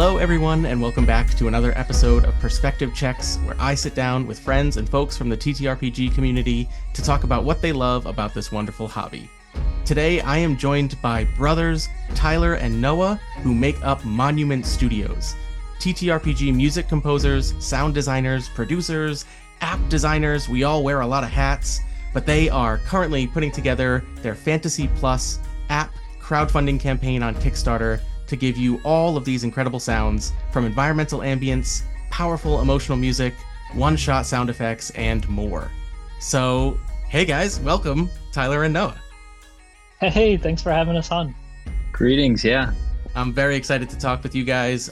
Hello, everyone, and welcome back to another episode of Perspective Checks, where I sit down with friends and folks from the TTRPG community to talk about what they love about this wonderful hobby. Today, I am joined by brothers Tyler and Noah, who make up Monument Studios. TTRPG music composers, sound designers, producers, app designers, we all wear a lot of hats, but they are currently putting together their Fantasy Plus app crowdfunding campaign on Kickstarter to give you all of these incredible sounds, from environmental ambience, powerful emotional music, one-shot sound effects, and more. So, hey guys, welcome, Tyler and Noah. Hey, thanks for having us on. Greetings, yeah. I'm very excited to talk with you guys.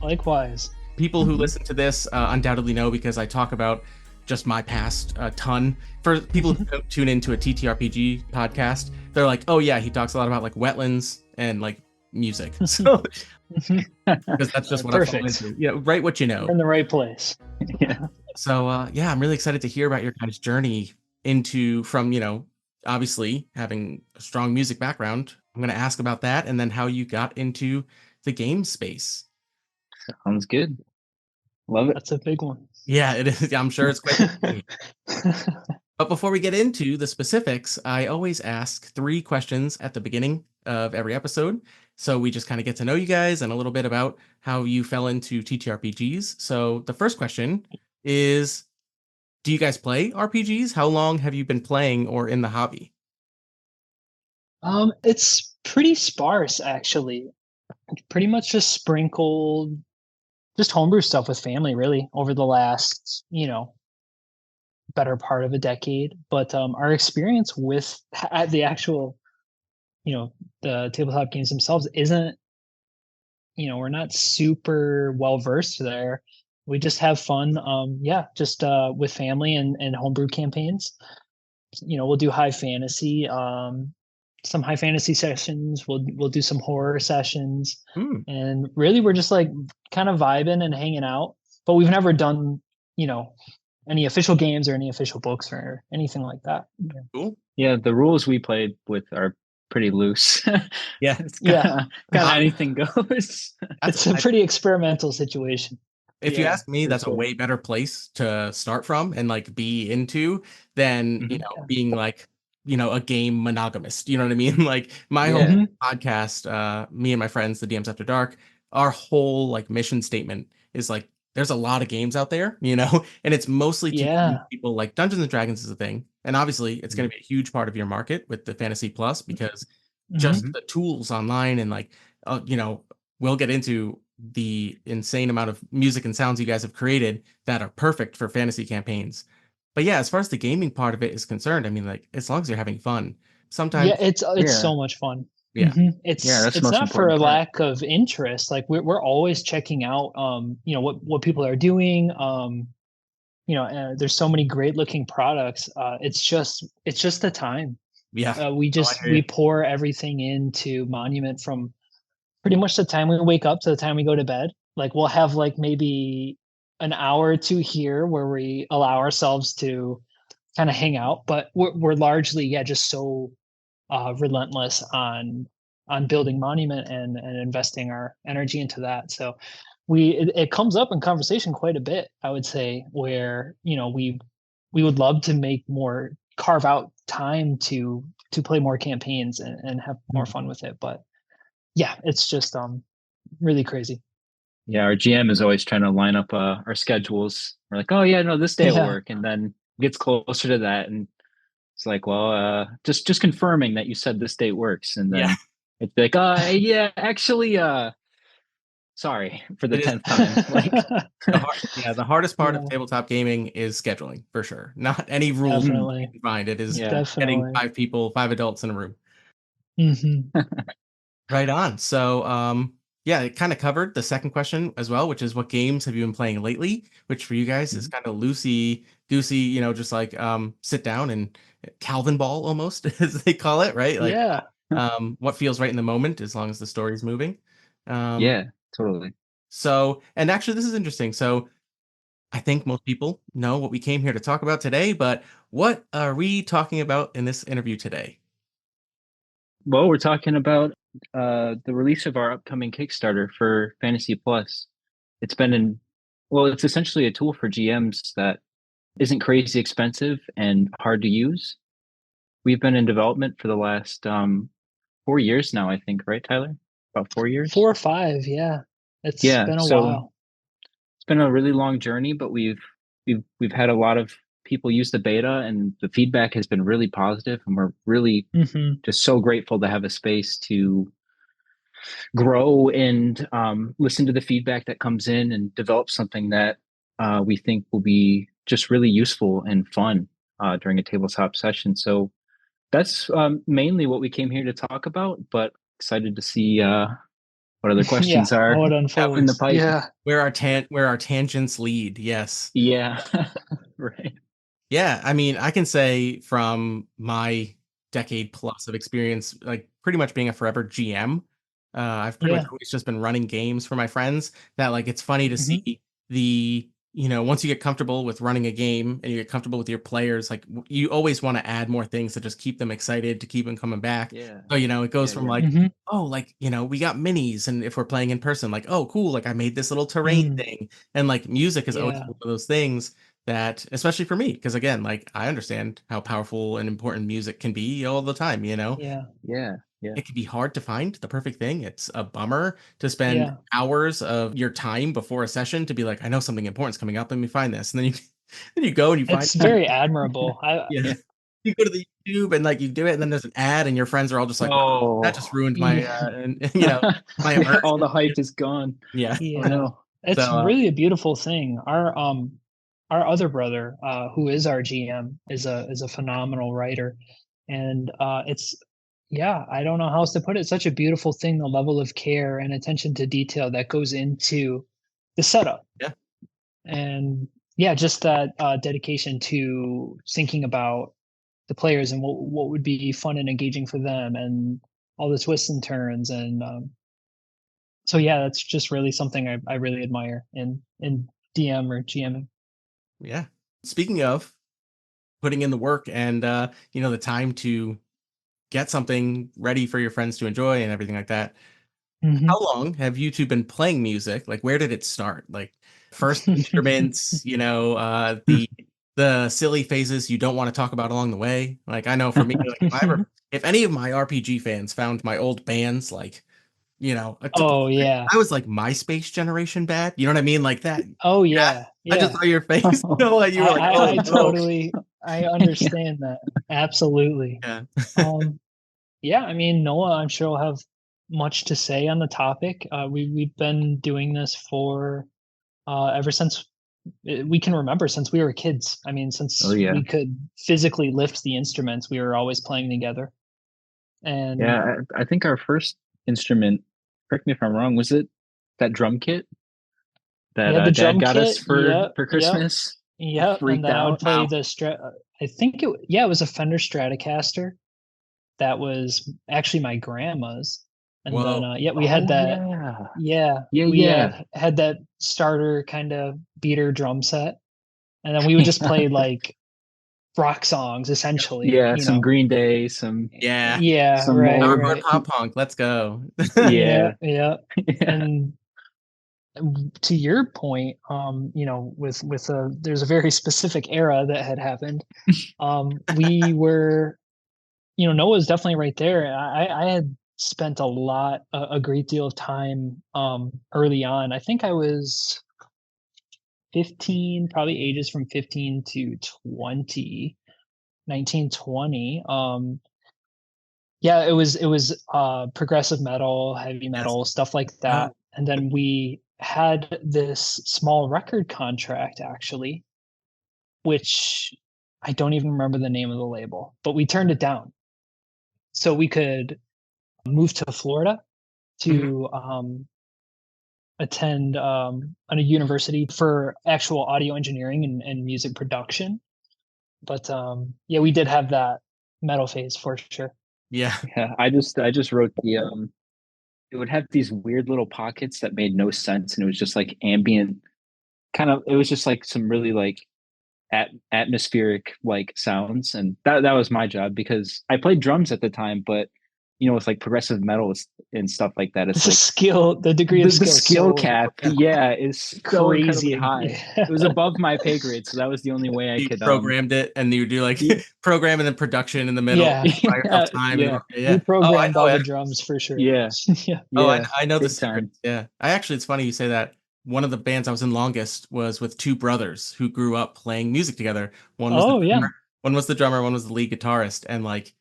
Likewise. People who listen to this undoubtedly know, because I talk about just my past a ton. For people who don't tune into a TTRPG podcast, they're like, oh yeah, he talks a lot about like wetlands and like music. So because that's just what I fall into. Yeah, write what you know. You're in the right place. Yeah. So yeah, I'm really excited to hear about your guys' journey from, obviously having a strong music background. I'm going to ask about that, and then how you got into the game space. Sounds good. Love it. That's a big one. Yeah, it is. I'm sure it's quite. But before we get into the specifics, I always ask 3 questions at the beginning of every episode. So we just kind of get to know you guys and a little bit about how you fell into TTRPGs. So the first question is, do you guys play RPGs? How long have you been playing or in the hobby? It's pretty sparse, actually. Pretty much just sprinkled, just homebrew stuff with family, really, over the last, better part of a decade. But our experience with the actual, the tabletop games themselves isn't, we're not super well versed there. We just have fun, just with family and homebrew campaigns. We'll do high fantasy, some high fantasy sessions. We'll do some horror sessions, and really we're just like kind of vibing and hanging out. But we've never done, any official games or any official books or anything like that. Cool. Yeah, the rules we played with are pretty loose. Yeah, it's kind of anything goes. It's a pretty experimental situation. If you ask me, that's sure. a way better place to start from and like be into than, being like, a game monogamist. You know what I mean? Like my whole podcast, me and my friends, the DMs After Dark, our whole like mission statement is like, there's a lot of games out there, and it's mostly to people. Like Dungeons and Dragons is a thing. And obviously it's going to be a huge part of your market with the Fantasy Plus, because just the tools online and like, we'll get into the insane amount of music and sounds you guys have created that are perfect for fantasy campaigns. But yeah, as far as the gaming part of it is concerned, I mean, like, as long as you're having fun, sometimes it's so much fun. Yeah. It's that's not for a lack of interest. Like we're always checking out what people are doing. There's so many great looking products. It's just the time. Yeah. We pour everything into Monument from pretty much the time we wake up to the time we go to bed. Like we'll have like maybe an hour or 2 here where we allow ourselves to kind of hang out, but we're largely just so relentless on building Monument and investing our energy into that. So it comes up in conversation quite a bit, I would say, where we would love to carve out time to play more campaigns and have more fun with it. But yeah, it's just really crazy. Yeah, our GM is always trying to line up our schedules. We're like, oh yeah, no, this day will work, and then it gets closer to that, and it's like, well, just confirming that you said this date works, and then it's like, actually, sorry for the 10th time. Like, the hardest part of tabletop gaming is scheduling, for sure. Not any rules you can find. It is getting 5 people, 5 adults in a room. Right on. So, it kind of covered the second question as well, which is, what games have you been playing lately? Which for you guys is kind of loosey goosey, just like sit down and Calvin ball almost, as they call it, right? Like, what feels right in the moment, as long as the story's moving. Yeah, totally. So, and actually, this is interesting. So, I think most people know what we came here to talk about today, but what are we talking about in this interview today? Well, we're talking about the release of our upcoming Kickstarter for Fantasy Plus. It's been well, it's essentially a tool for GMs that isn't crazy expensive and hard to use. We've been in development for the last 4 years now, I think, right, Tyler? About 4 years? 4 or 5, yeah. It's Yeah, been a so while. it's been a really long journey, but we've had a lot of people use the beta, and the feedback has been really positive, and we're really Hmm. just so grateful to have a space to grow and listen to the feedback that comes in and develop something that we think will be just really useful and fun during a tabletop session. So that's mainly what we came here to talk about, but excited to see what other Yeah, questions are how it out in the unfolds. pipe. Yeah. Where our tangents lead. Yes. Yeah, right. Yeah, I mean, I can say from my decade plus of experience, like pretty much being a forever GM, I've pretty much Yeah. always just been running games for my friends. That like it's funny to Hmm. see once you get comfortable with running a game and you get comfortable with your players, like you always want to add more things to just keep them excited, to keep them coming back. Yeah, So, it goes yeah, from yeah. like, Hmm. oh, like, we got minis, and if we're playing in person, like, oh, cool, like I made this little terrain Mm, thing. And like music is always yeah. one of those things that, especially for me, because again, like I understand how powerful and important music can be all the time, Yeah. Yeah, yeah. it can be hard to find the perfect thing. It's a bummer to spend Yeah. hours of your time before a session to be like, I know something important's coming up, let me find this. And then you then you go and you find It's very admirable. yeah. Yeah. You go to the YouTube and like you do it, and then there's an ad, and your friends are all just like, "Wow, that just Oh, ruined my Yeah. and my yeah, immersion." all the hype is gone. Yeah. Oh Yeah. no. So It's really a beautiful thing. Our other brother, who is our GM, is a phenomenal writer. And it's yeah, I don't know how else to put it. It's such a beautiful thing, the level of care and attention to detail that goes into the setup. yeah. And yeah, just that dedication to thinking about the players and what would be fun and engaging for them, and all the twists and turns. And so yeah, that's just really something I really admire in DM or GMing. Yeah. Speaking of putting in the work and the time to get something ready for your friends to enjoy and everything like that. Hmm. How long have you two been playing music? Like, where did it start? Like, first instruments, the silly phases you don't want to talk about along the way. Like, I know for me, like if any of my RPG fans found my old bands, like, to be Oh fair, yeah. I was like MySpace generation bad. You know what I mean? Like that. Oh Yeah. yeah. I just Yeah. saw your face. Like you I were like, I, oh I no. totally I Yeah. understand that. Absolutely. Yeah. Um yeah, I mean, Noah, I'm sure will have much to say on the topic. We've been doing this for ever since we can remember, since we were kids. I mean, Oh since yeah. we could physically lift the instruments, we were always playing together. And Yeah, I think our first instrument, correct me if I'm wrong, was it that drum kit that yeah, the Dad drum got us kit. for Yep, yep, Christmas? I yep. And freaked then I would out. play Wow. the I think it was a Fender Stratocaster that was actually my grandma's. And then Whoa. yeah, we had Oh that. yeah. Yeah, Yeah, we yeah. had that starter kind of beater drum set, and then we would just play like rock songs essentially. Yeah, some Green Day, some Yeah. Yeah, some right, more Hardcore right. pop punk. Let's go. Yeah, yeah. yeah. Yeah. And to your point, with there's a very specific era that had happened. We were, Noah's definitely right there. I had spent a great deal of time early on. I think I was 15, probably ages from 15 to 20, 19, 20. Yeah, it was progressive metal, heavy Yes. metal, stuff like Oh, that. And then we had this small record contract actually, which I don't even remember the name of the label, but we turned it down so we could move to Florida mhm. to attend at a university for actual audio engineering and music production. But yeah, we did have that metal phase for sure. Yeah. Yeah. I just wrote the it would have these weird little pockets that made no sense, and it was just like ambient kind of, it was just like some really like atmospheric like sounds, and that was my job because I played drums at the time, but with like progressive metal and stuff like that, it's The like skill, the degree of the skill is skill so cap, yeah, is so incredibly crazy. high. It was above my pay grade, so that was the only way I You could programmed it, and you do like yeah, program and then production in the middle. Yeah, Buy yourself time, and then yeah, okay, we yeah. Oh, I programmed know all the it. drums for sure. yeah, Yeah. Oh, yeah, I know the big secret. time. Yeah. I actually, it's funny you say that. One of the bands I was in longest was with two brothers who grew up playing music together. One was the Oh yeah. drummer, one was the drummer, one was the lead guitarist. And like,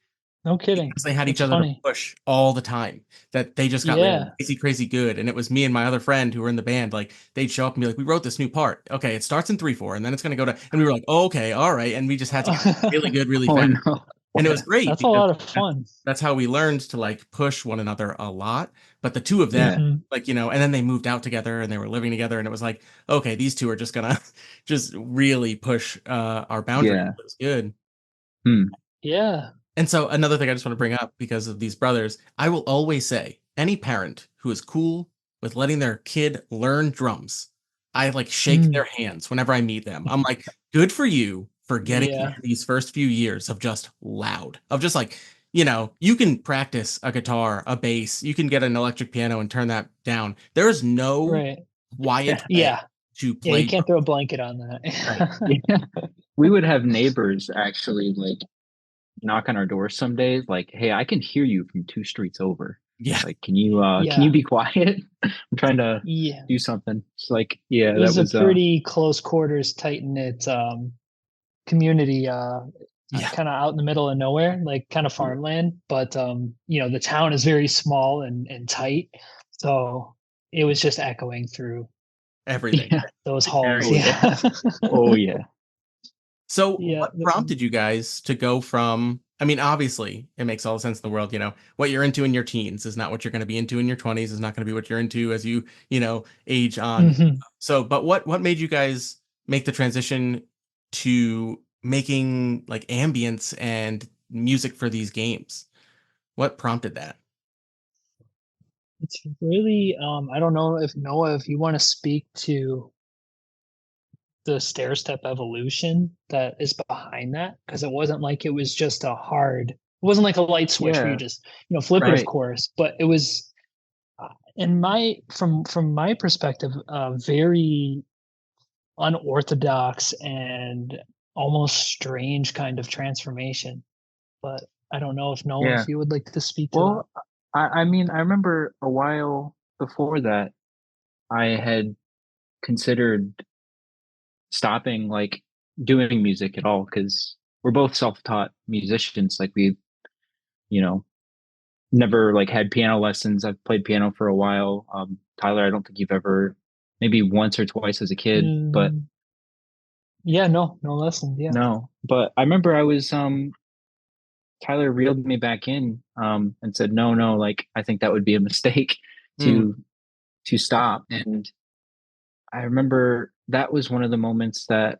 No kidding. because they had each That's other to funny. push all the time, that they just got Yeah. crazy, crazy good. And it was me and my other friend who were in the band. Like, they'd show up and be like, we wrote this new part. Okay, it starts in 3/4, and then it's going to go to, and we were like, oh, okay, all right. And we just had to get really good, really Oh fast. no. And it was great That's a because lot of fun. that's how we learned to like push one another a lot. But the two of them, Yeah. Hmm. like, and then they moved out together and they were living together. And it was like, okay, these two are just gonna just really push our boundaries. Yeah. It was good. Hmm. Yeah. And so another thing I just want to bring up because of these brothers, I will always say any parent who is cool with letting their kid learn drums, I like shake Mm. their hands whenever I meet them. I'm like, good for you for getting Yeah. these first few years of just loud, of just like, you can practice a guitar, a bass, you can get an electric piano and turn that down. There is no Right. quiet way Yeah. to Yeah. You play can't drums. throw a blanket on Right. that. Yeah. We would have neighbors actually like knock on our doors some days, like, hey, I can hear you from 2 streets over. Yeah. Like, can you Yeah. be quiet? I'm trying to Yeah. do something. It's like, yeah, It that was a was pretty close quarters, tight knit community, Yeah. kind of out in the middle of nowhere, like kind of farmland. But the town is very small and tight, so it was just echoing through Everything. yeah. those halls. Oh yeah. Yeah. Oh yeah. So, Yeah. what prompted you guys to go from? I mean, obviously, it makes all the sense in the world. What you're into in your teens is not what you're going to be into in your 20s, is not going to be what you're into as you age on. Hmm. So, but what made you guys make the transition to making like ambience and music for these games? What prompted that? It's really I don't know if Noah, if you want to speak to the stair step evolution that is behind that, because it wasn't like it was just it wasn't like a light switch where you Yeah. just flip it, of Right. course, but it was in my from my perspective very unorthodox and almost strange kind of transformation. But I don't know if Noah, Yeah. if you would like to speak to that. Well, I mean, I remember a while before that, I had considered stopping like doing music at all because we're both self-taught musicians. Like we, you know, never like had piano lessons. I've played piano for a while. Tyler, I don't think you've ever, maybe once or twice as a kid, but Mm, yeah, no lessons. Yeah. no. But I remember I was Tyler reeled me back in and said, no, no, like I think that would be a mistake Mm. to to stop. And I remember that was one of the moments that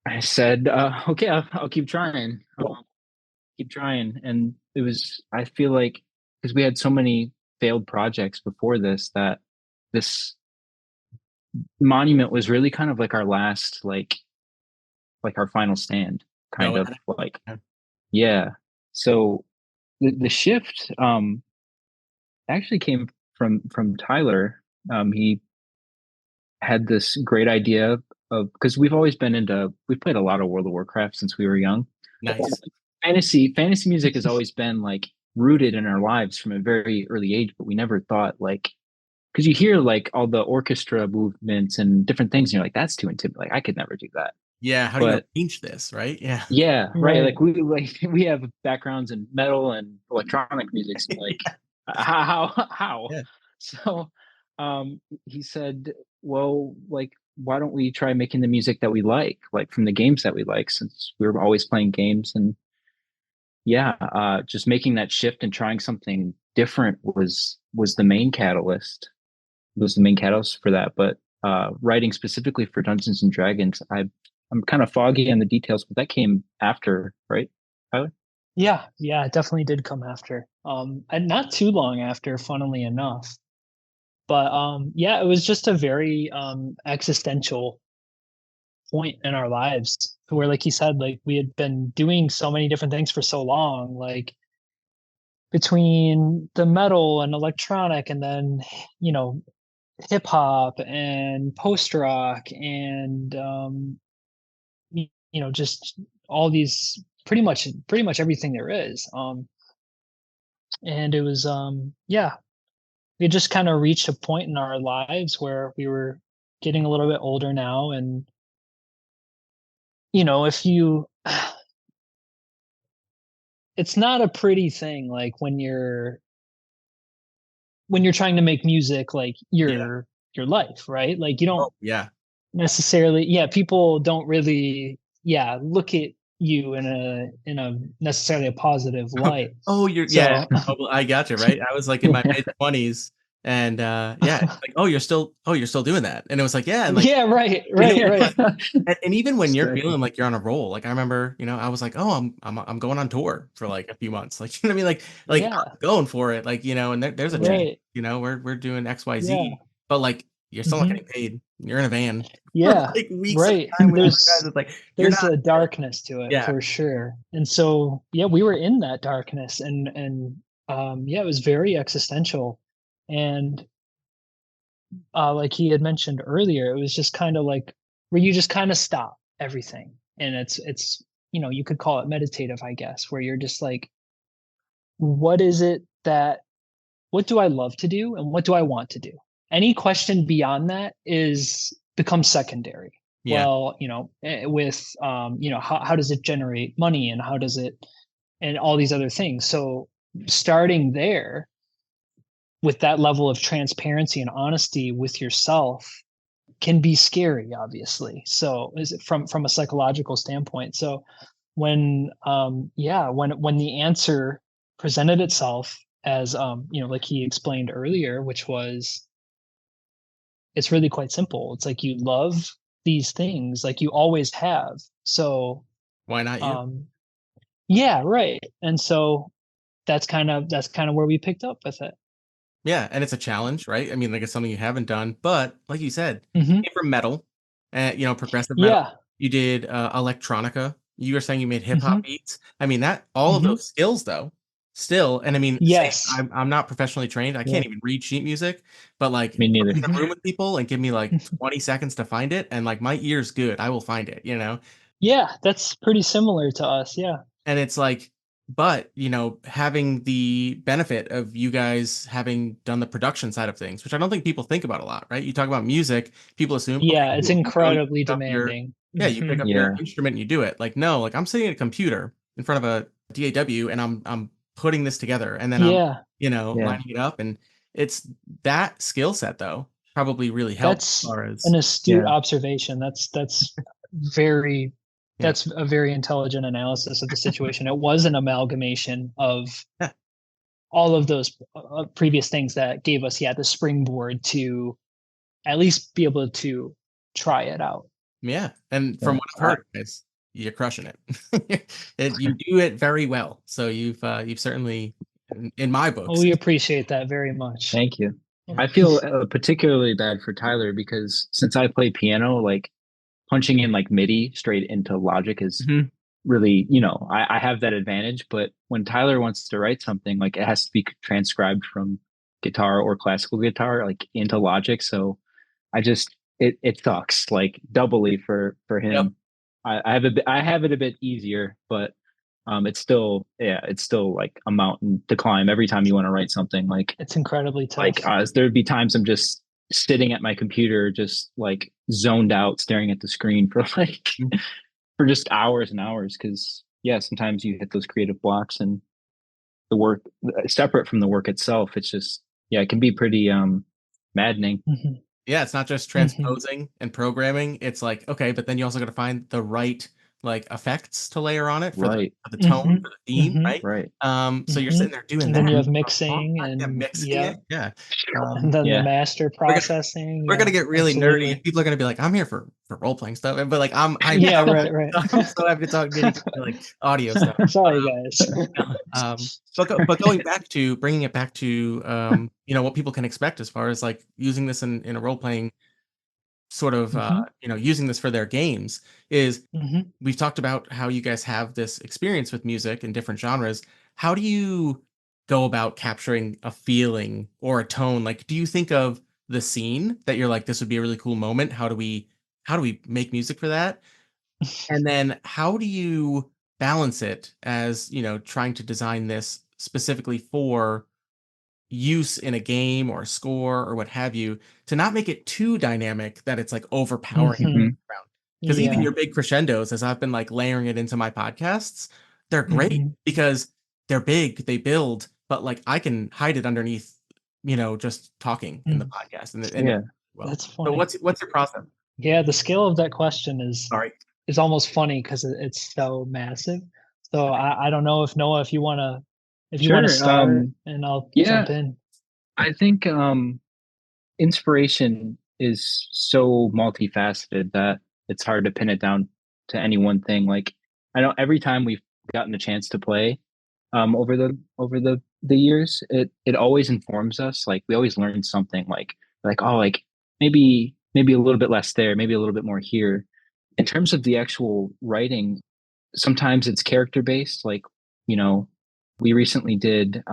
I said, okay, I'll keep trying. Keep trying. And it was, I feel like, because we had so many failed projects before this, that this monument was really kind of like our last, like our final stand, kind Go of ahead. like, yeah. So the shift actually came from Tyler. He had this great idea of, because we've played a lot of World of Warcraft since we were young. Nice. Fantasy music has always been like rooted in our lives from a very early age, but we never thought like, because you hear like all the orchestra movements and different things, and you're like, that's too intimidating. Like I could never do that. Yeah. How do you But arrange this? Right. Yeah. yeah, right. Right. We have backgrounds in metal and electronic music. So like, how? Yeah. So, he said, "Well, like, why don't we try making the music that we like from the games that we like, since we were always playing games." And yeah, just making that shift and trying something different was the main catalyst. Was the main catalyst for that. But writing specifically for Dungeons and Dragons, I'm kind of foggy on the details, but that came after, right, Tyler? Yeah, it definitely did come after. And not too long after, funnily enough. But yeah, it was just a very existential point in our lives where, like you said, like we had been doing so many different things for so long, like between the metal and electronic, and then you know hip hop and post rock, and just all these, pretty much everything there is. And it was, yeah, we just kind of reached a point in our lives where we were getting a little bit older now, and if you it's not a pretty thing, like when you're trying to make music like Yeah. your life, right? Like you Oh, don't yeah. necessarily, yeah, people don't really, yeah, look at you in a necessarily a positive light. Oh, you're yeah. So Oh, well, I gotcha, right? I was, like, in my Yeah. mid-20s and, yeah, it's like, oh, you're still doing that?" And it was like, "Yeah," and, like, yeah, right, you know right, what? right. And even when you're Exactly. feeling like you're on a roll, like, I remember, I was like, "Oh, I'm going on tour for, like, a few months." Like, you know what I mean? Like, Yeah, I'm going for it, like, and there's a chance, right. we're doing Yeah. XYZ, but, like, you're still not Mhm. getting paid. You're in a van for, Yeah, like, weeks at right. a time with other guys. There's It's like, you're there's not a darkness to it yeah. for sure. And so, yeah, we were in that darkness, and yeah, it was very existential. And like he had mentioned earlier, it was just kind of like where you just kind of stop everything. And it's you could call it meditative, I guess, where you're just like, what is it that what do I love to do and what do I want to do? Any question beyond that is becomes secondary. Yeah. Well, with how does it generate money, and how does it, and all these other things. So starting there with that level of transparency and honesty with yourself can be scary, obviously. So is it from a psychological standpoint. So when the answer presented itself as, like he explained earlier, which was, it's really quite simple. It's like you love these things like you always have. So Why not you? um yeah, right. And so that's kind of where we picked up with it. Yeah, and it's a challenge, right? I mean, like, it's something you haven't done, but like you said, you Hmm. came from metal, progressive metal. Yeah. You did, electronica. You were saying you made hip hop Hmm. beats. I mean, that all of Hmm. those skills though, still, and I mean, same, Yes. I'm not professionally trained. I Yeah. can't even read sheet music, but, like, Me put neither. me in a room Hmm. with people and give me, like, 20 seconds to find it, and, like, my ear's good. I will find it, you know? Yeah, that's pretty similar to us. Yeah. And it's like, but, having the benefit of you guys having done the production side of things, which I don't think people think about a lot, right? You talk about music, people assume, okay, Yeah, it's cool. You incredibly pick up your demanding. yeah, you pick up your Yeah. instrument and you do it. Like, no, like I'm sitting at a computer in front of a DAW and I'm putting this together and then I'm, Yeah, Yeah. lining it up. And it's that skill set though, probably really helps as that's far an as astute Yeah. observation. Very yeah. that's a very intelligent analysis of the situation. It was an amalgamation of Yeah. all of those previous things that gave us, yeah, the springboard to at least be able to try it out. Yeah, and from Yeah. what I've heard, guys, you're crushing it. And you do it very well. So you've certainly, in my Well, books, we appreciate that very much. Thank you. Yeah. I feel particularly bad for Tyler because since I play piano, like punching in like MIDI straight into Logic is Mhm. really, I have that advantage. But when Tyler wants to write something, like it has to be transcribed from guitar or classical guitar, like into Logic. So it sucks like doubly for Yep. him. I have it a bit easier, but it's still like a mountain to climb every time you want to write something It's incredibly tough. there'd be times I'm just sitting at my computer just like zoned out staring at the screen for like Mm. for just hours and hours because yeah, sometimes you hit those creative blocks and the work separate from the work itself, it's just yeah, it can be pretty maddening. Mhm, Yeah, it's not just mhm. transposing and programming. It's like, okay, but then you also got to find the right like effects to layer on it Right. for the tone, Mhm, for the theme, mhm, right? Right. So you're sitting mhm. there doing And then that. you have Mhm. mixing Yeah, and mixing yeah, it. Yeah. and then the Yeah. master We're gonna processing. we're Yeah, gonna get really nerdy, and absolutely. people are gonna be like, "I'm here for role playing stuff," but like I'm Yeah, so right, right. I'm so happy to talk nitty like audio stuff. But Sorry, guys. no, but going back to bringing it back to what people can expect as far as like using this in a role playing sort of Mhm, using this for their games is mhm. we've talked about how you guys have this experience with music in different genres. How do you go about capturing a feeling or a tone? Like, do you think of the scene that you're like, this would be a really cool moment? How do we make music for that? And then how do you balance it as, trying to design this specifically for use in a game or a score or what have you, to not make it too dynamic that it's like overpowering in the Hmm. Hmm. background? Because even Yeah. your big crescendos, as I've been like layering it into my podcasts, they're great Hmm. because they're big, they build, but like I can hide it underneath, just talking in the podcast and Yeah. well. That's So funny. what's your process? Yeah, the scale of that question Sorry. is almost funny because it's so massive. So I don't know if Noah, if you wanna Sure. start and I'll Yeah, jump in. I think inspiration is so multifaceted that it's hard to pin it down to any one thing. Like I know every time we've gotten a chance to play over the years, it always informs us. Like we always learn something like oh like maybe a little bit less there, maybe a little bit more here. In terms of the actual writing, sometimes it's character based. Like, you know, we recently did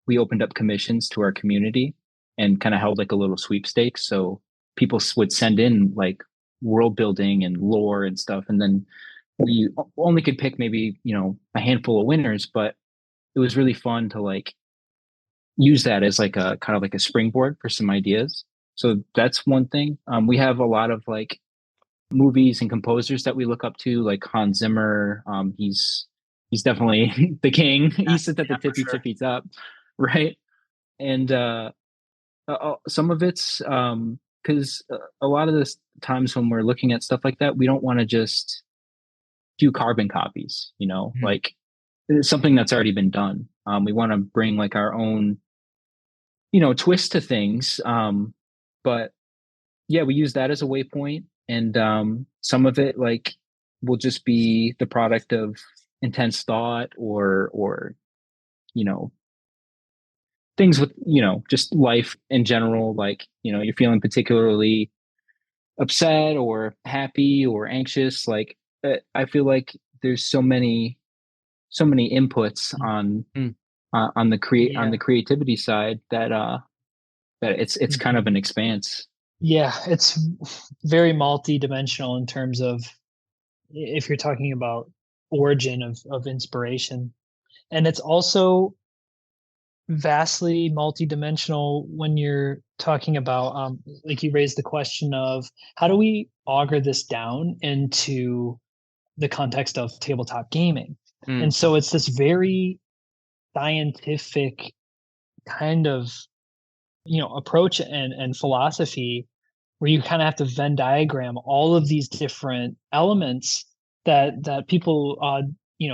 we opened up commissions to our community and kind of held like a little sweepstakes. So people would send in like world building and lore and stuff, and then we only could pick maybe a handful of winners, but it was really fun to like use that as like a kind of like a springboard for some ideas. So that's one thing. We have a lot of like movies and composers that we look up to, like Hans Zimmer. He's definitely the king. He sits at the Yeah, for tippy sure. tippy top, right? And some of it's because a lot of this times when we're looking at stuff like that, we don't want to just do carbon copies. Mhm. Like it's something that's already been done. We want to bring like our own twist to things. But yeah, we use that as a waypoint, and some of it like will just be the product of intense thought or you know things with just life in general. Like you're feeling particularly upset or happy or anxious. Like I feel like there's so many inputs Mm. on the Yeah. creativity side that it's kind of Mhm. an expanse. Yeah, it's very multi-dimensional in terms of if you're talking about origin of inspiration. And it's also vastly multi-dimensional when you're talking about like you raised the question of how do we auger this down into the context of tabletop gaming. Mm. And so it's this very scientific kind of approach and philosophy where you kind of have to Venn diagram all of these different elements that people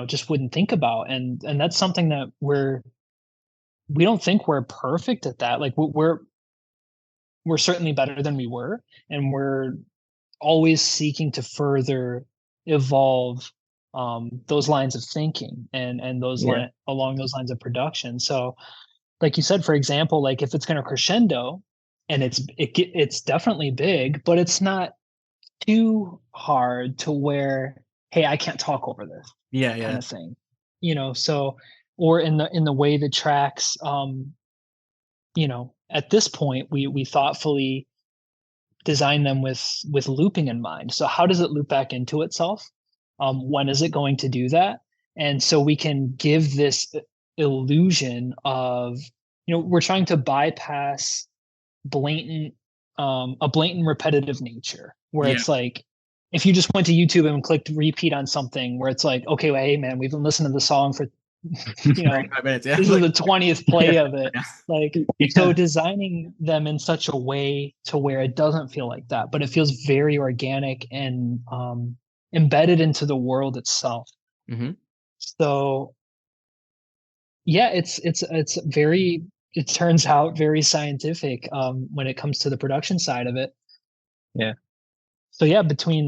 just wouldn't think about, and that's something that we don't think we're perfect at that. Like we're certainly better than we were, and we're always seeking to further evolve those lines of thinking and those Yeah, line along those lines of production. So like you said, for example, like if it's going to crescendo and it's definitely big, but it's not too hard to where, hey, I can't talk over this Yeah, kind yeah. of thing, so or in the way the tracks at this point we thoughtfully design them with looping in mind. So how does it loop back into itself? When is it going to do that? And so we can give this illusion of, we're trying to bypass blatant a blatant repetitive nature where Yeah. it's like if you just went to YouTube and clicked repeat on something where it's like, okay, well, hey man, we've been listening to the song for you know 35 minutes. Yeah. this is Like, the 20th yeah, play of it. yeah. Like, so yeah, designing them in such a way to where it doesn't feel like that, but it feels very organic and embedded into the world itself. Hmm. So yeah, it's very, it turns out very scientific when it comes to the production side of it. yeah, So yeah, between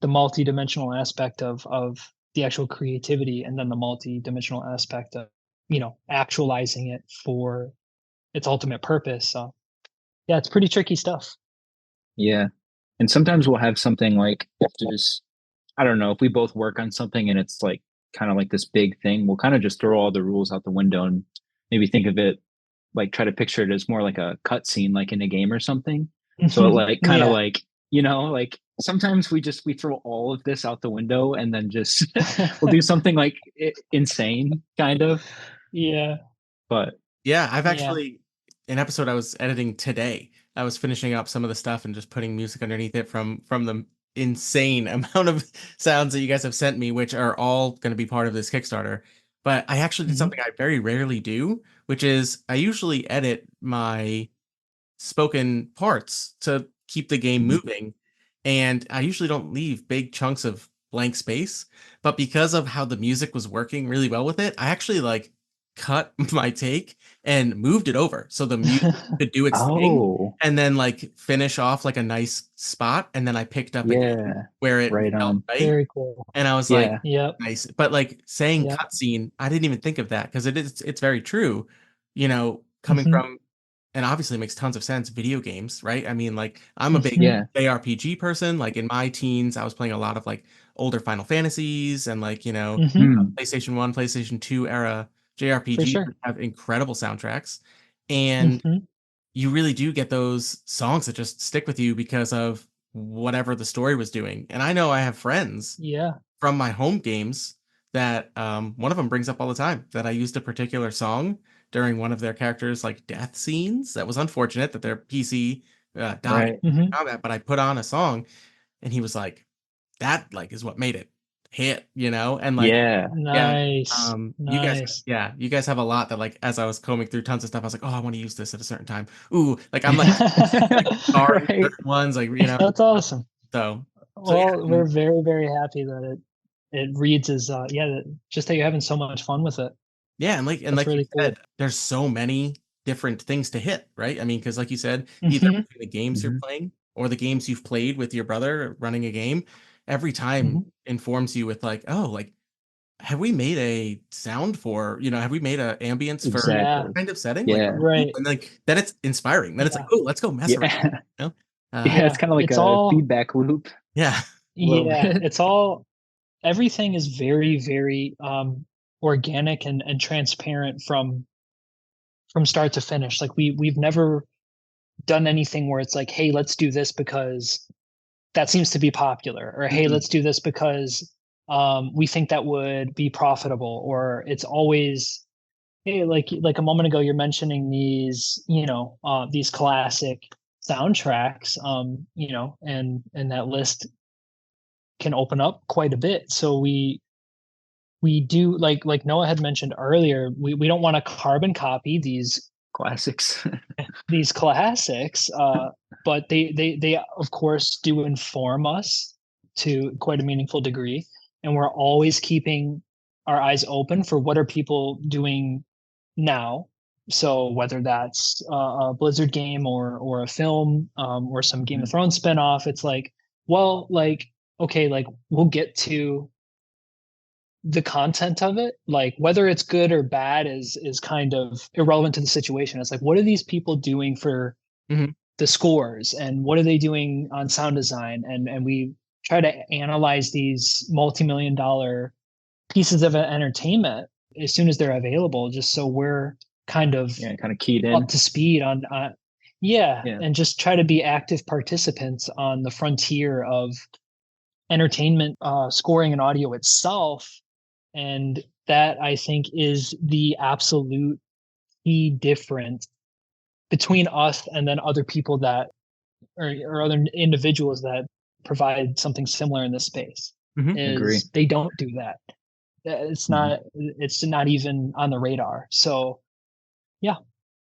the multi-dimensional aspect of the actual creativity and then the multi-dimensional aspect of actualizing it for its ultimate purpose. So yeah, it's pretty tricky stuff. yeah. And sometimes we'll have something like if there's I don't know if we both work on something and it's like kind of like this big thing, we'll kind of just throw all the rules out the window and maybe think of it, like try to picture it as more like a cutscene, like in a game or something. So Mhm. like kind of Yeah. like, like sometimes we throw all of this out the window and then just we'll do something like insane kind of. Yeah. But Yeah, I've Yeah. actually an episode I was editing today. I was finishing up some of the stuff and just putting music underneath it from the insane amount of sounds that you guys have sent me, which are all going to be part of this Kickstarter. But I actually did Mhm. something I very rarely do, which is I usually edit my spoken parts to keep the game mhm. moving. And I usually don't leave big chunks of blank space, but because of how the music was working really well with it, I actually like cut my take and moved it over so the music could do its thing Oh, and then like finish off like a nice spot. And then I picked up again yeah, where it right felt on. right. Very cool. And I was like, Yeah, Yep. nice. But like saying Yep. cutscene, I didn't even think of that because it's very true, coming Mhm. from, and obviously it makes tons of sense, video games, right? I mean, like I'm a big Mhm. yeah, JRPG person. Like in my teens, I was playing a lot of like older Final Fantasies and like, Mhm. mm, PlayStation 1, PlayStation 2 era For JRPGs sure. have incredible soundtracks. And Mhm. you really do get those songs that just stick with you because of whatever the story was doing. And I know I have friends Yeah. from my home games that one of them brings up all the time that I used a particular song during one of their characters' like death scenes. That was unfortunate that their PC died right. in Mhm. combat, but I put on a song and he was like, "That like is what made it hit," and like, Yeah, yeah, Nice. Nice. you guys have a lot that like as I was combing through tons of stuff, I was like, "Oh, I want to use this at a certain time." Ooh, like I'm like starring right. certain ones, like That's awesome. so yeah, Well, we're very, very happy that it reads as yeah, just that you're having so much fun with it. yeah, and That's like you really said, cool. there's so many different things to hit, right? I mean, because like you said, either Mhm. between the games you're hmm playing or the games you've played with your brother running a game, every time Mhm. informs you with like, oh, like have we made a sound for, have we made a ambience for Yeah. Exactly. kind of setting? Like, Yeah, ooh, Right. and like then it's inspiring. Then it's like, Yeah. oh, let's go mess around. yeah, You know? yeah. It's Yeah. kind of like It's a all feedback loop Yeah. a little yeah, bit. it's all everything is very, very organic and transparent from start to finish. Like we've never done anything where it's like, "Hey, let's do this because that seems to be popular," or "Hey, Mm, let's do this because we think that would be profitable," or it's always, "Hey," like a moment ago, you're mentioning these classic soundtracks, and that list can open up quite a bit. So we do like Noah had mentioned earlier, we don't want to carbon copy classics. these classics, but they of course do inform us to quite a meaningful degree, and we're always keeping our eyes open for what are people doing now. So whether that's a Blizzard game or a film, or some Game of Mhm. Thrones spinoff, it's like, well, like okay, like we'll get to the content of it, like whether it's good or bad is kind of irrelevant to the situation. It's like, what are these people doing for Hmm. the scores, and what are they doing on sound design, and we try to analyze these multi-million dollar pieces of entertainment as soon as they're available, just so we're kind of Yeah, kind of keyed up in. to speed on yeah, Yeah. and just try to be active participants on the frontier of entertainment, scoring and audio itself. And that I think is the absolute key difference between us and then other people that or other individuals that provide something similar in this space, Hmm. Agree. is they don't do that. Mhm. It's not even on the radar. So yeah.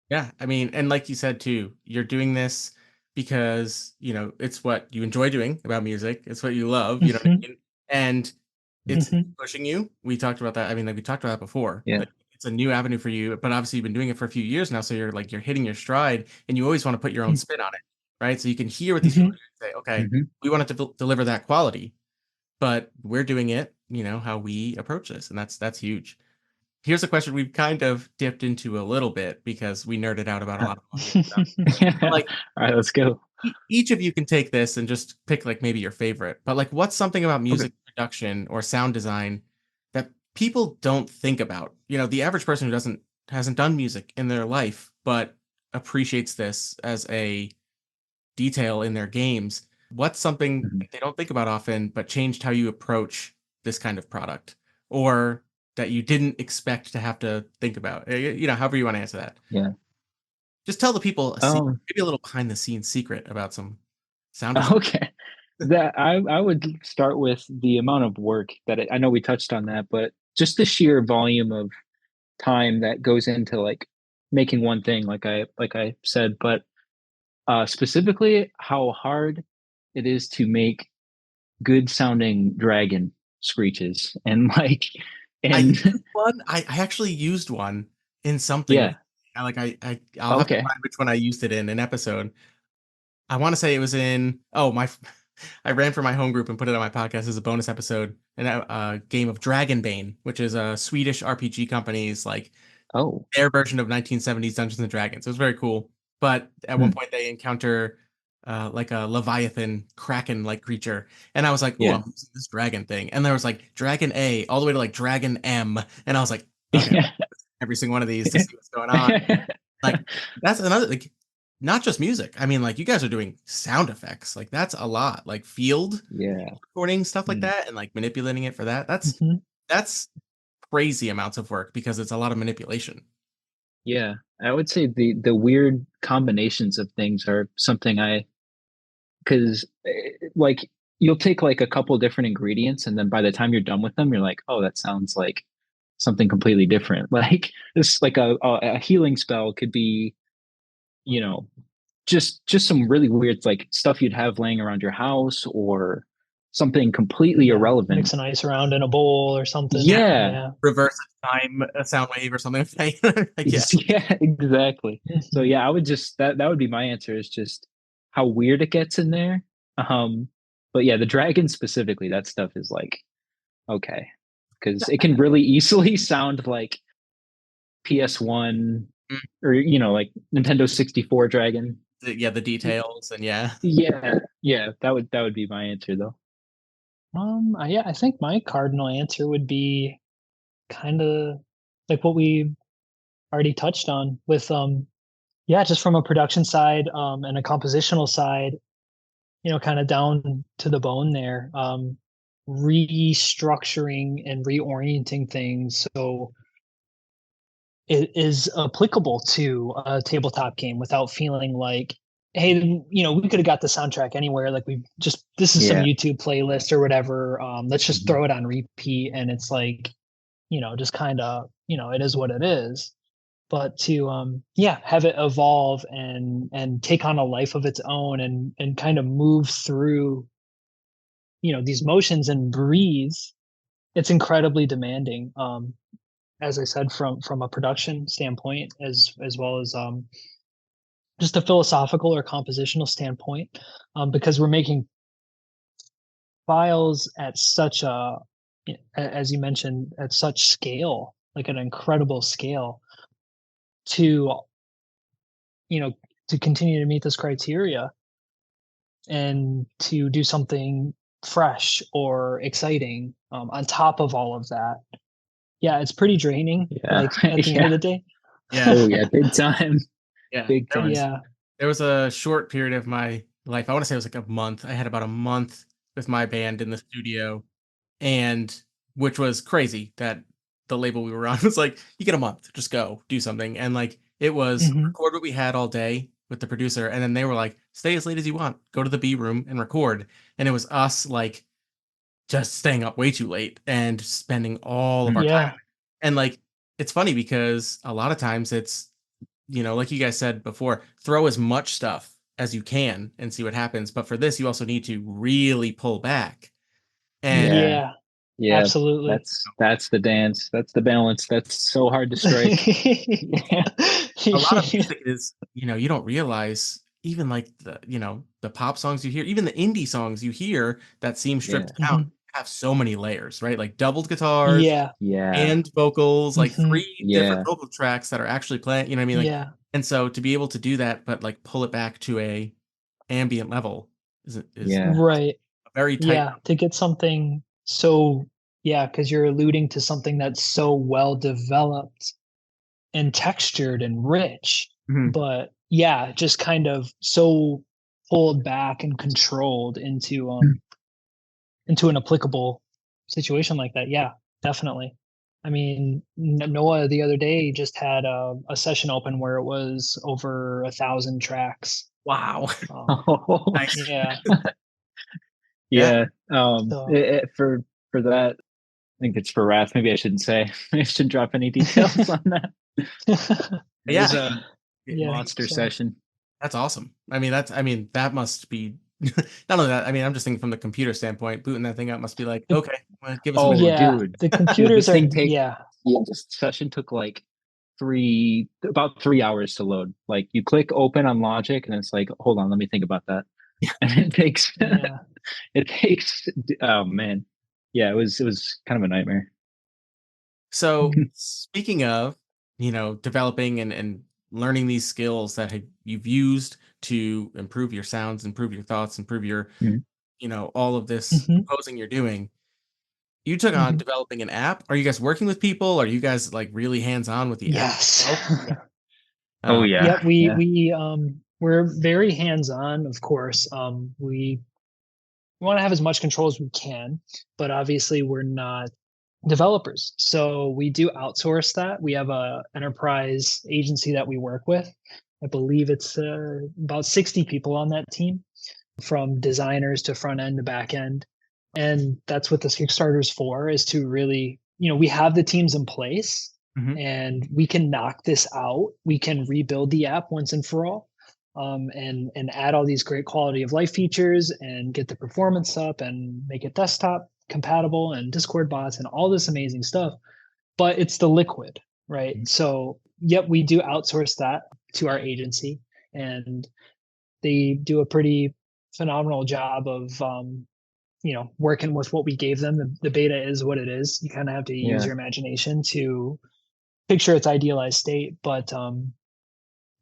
Yeah, I mean, and like you said too, you're doing this because, it's what you enjoy doing about music. It's what you love, you know what Hmm. I mean? And it's Hmm. pushing you. We talked about that. I mean, like we talked about that before. Yeah. Like it's a new avenue for you, but obviously you've been doing it for a few years now, so you're hitting your stride and you always want to put your own spin on it, right? So you can hear what these people Hmm. do and say, okay, hmm we want it to deliver that quality, but we're doing it, how we approach this, and that's huge. Here's a question we've kind of dipped into a little bit because we nerded out about a lot of audio stuff. But All like right, let's go. each of you can take this and just pick like maybe your favorite. But like what's something about Okay. music production or sound design that people don't think about? The average person who doesn't hasn't done music in their life, but appreciates this as a detail in their games, what's something Mhm. that they don't think about often, but changed how you approach this kind of product, or that you didn't expect to have to think about? However you want to answer that. Yeah. Just tell the people a secret, Um, maybe a little behind the scenes secret about some sound design. okay. That I would start with the amount of work that I know we touched on that, but just the sheer volume of time that goes into like making one thing, like I said, but specifically how hard it is to make good sounding dragon screeches and like I and used one. I actually used one in something. yeah. I'll have to Okay. find which one I used it in an episode. I want to say it was in my I ran for my home group and put it on my podcast as a bonus episode, and a game of Dragonbane, which is a Swedish RPG company's like Oh. their version of 1970s Dungeons and Dragons. It was very cool. But at one Hmm. point they encounter like a Leviathan Kraken like creature. And I was like, ooh, Yeah. I'm using this dragon thing. And there was like Dragon A all the way to like Dragon M. And I was like, okay, Yeah. every single one of these to see what's going on. Like that's another like not just music. I mean, like you guys are doing sound effects. Like that's a lot. Like field Yeah. recording stuff like Mm. that and like manipulating it for that. Mhm. That's crazy amounts of work because it's a lot of manipulation. Yeah. I would say the weird combinations of things are something I because like you'll take like a couple different ingredients and then by the time you're done with them you're like, oh, that sounds like something completely different. Like this like a healing spell could be, you know, just some really weird like stuff you'd have laying around your house or something completely Yeah, irrelevant. mixing ice around in a bowl or something. Yeah. Yeah. Reverse time a sound wave or something. Like, yeah. Yeah, exactly. So Mhm. yeah, I would just that would be my answer is just how weird it gets in there. Um, but yeah, the dragon specifically, that stuff is like okay, because it can really easily sound like PS1 Mm, or like Nintendo 64 dragon. yeah, the details and yeah. Yeah, yeah, that would be my answer though. Yeah, I think my cardinal answer would be kind of like what we already touched on with yeah, just from a production side and a compositional side, kind of down to the bone there. Restructuring and reorienting things so it is applicable to a tabletop game without feeling like, hey, we could have got the soundtrack anywhere. Like this is some Yeah. YouTube playlist or whatever. Let's just Mhm. throw it on repeat, and it's like, just kind of, it is what it is. But to yeah, have it evolve and take on a life of its own and kind of move through, these motions and breathe. It's incredibly demanding. As I said, from a production standpoint, as well as just a philosophical or compositional standpoint, because we're making files at such as you mentioned, at such scale, like an incredible scale, to you know to continue to meet this criteria and to do something fresh or exciting on top of all of that. Yeah, it's pretty draining. Yeah. Like at the end of Yeah. the day. Yeah. Oh yeah, big time. Yeah. Big time. Yeah. There was a short period of my life. I want to say it was like a month. I had about a month with my band in the studio, and which was crazy that the label we were on was like, you get a month, just go do something. And like it was Hmm. record what we had all day with the producer, and then they were like, stay as late as you want, go to the B room and record. And it was us like just staying up way too late and spending all of Mm. our time. Yeah. And like it's funny because a lot of times it's, like you guys said before, throw as much stuff as you can and see what happens. But for this, you also need to really pull back. And Yeah. Yeah. Yeah. Absolutely. That's the dance. That's the balance. That's so hard to strike. Yeah. a lot of music is, you don't realize even like the pop songs you hear, even the indie songs you hear that seem Yeah. stripped down Mhm. have so many layers, right? Like doubled guitars Yeah. Yeah. and vocals, like Mhm. three different Yeah. vocal tracks that are actually playing, you know what I mean? Like, Yeah. and so to be able to do that, but like pull it back to a ambient level is Yeah. Right. a very tight. Yeah. To get something so, yeah, because you're alluding to something that's so well developed and textured and rich. Mhm. But yeah, just kind of so pulled back and controlled into an applicable situation like that. Yeah, definitely. I mean, Noah the other day just had a session open where it was over 1,000 tracks. Wow. Oh, Nice. Yeah. Yeah. yeah. So For that, I think it's for Wrath. Maybe I shouldn't say. I shouldn't drop any details on that. It Yeah. was a yeah. monster So session. That's awesome. I mean, that must be not only that, I mean, I'm just thinking from the computer standpoint, booting that thing up must be like, the, okay, well, give us a minute. Oh, yeah, the dude, computers this are thing take yeah. this session took like about 3 hours to load. Like you click open on Logic, and it's like, hold on, let me think about that. And it takes Yeah. it takes. Oh man, yeah, it was kind of a nightmare. So speaking of, developing and learning these skills that you've used to improve your sounds, improve your thoughts, improve your, Mhm. all of this Hmm. composing you're doing, you took on Hmm. developing an app. Are you guys working with people? Are you guys like really hands-on with the app Yes. itself? Yeah. Oh Yep, yeah, we yeah. we we're very hands-on, of course. We want to have as much control as we can, but obviously we're not developers. So we do outsource that. We have a enterprise agency that we work with. I believe it's about 60 people on that team, from designers to front end to back end. And that's what this Kickstarter is for, is to really, we have the teams in place Mhm. and we can knock this out. We can rebuild the app once and for all, and add all these great quality of life features and get the performance up and make it desktop compatible and Discord bots and all this amazing stuff. But it's the liquid, right? So, yep, we do outsource that to our agency, and they do a pretty phenomenal job of working with what we gave them. The beta is what it is. You kind of have to use Yeah, your imagination to picture its idealized state, but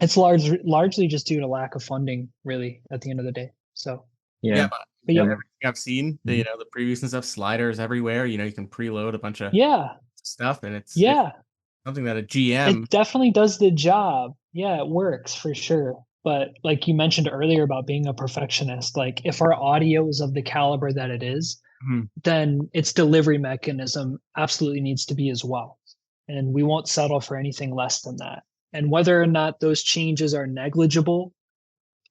it's largely just due to lack of funding, really, at the end of the day. So, Yeah, yeah. but but yep. Um, everything I've seen, mhm. the previews and stuff, sliders everywhere. You can preload a bunch of Yeah, stuff, and it's yeah, something that a GM. it definitely does the job. Yeah, it works for sure. But like you mentioned earlier about being a perfectionist, like if our audio is of the caliber that it is, Mhm. then its delivery mechanism absolutely needs to be as well. And we won't settle for anything less than that. And whether or not those changes are negligible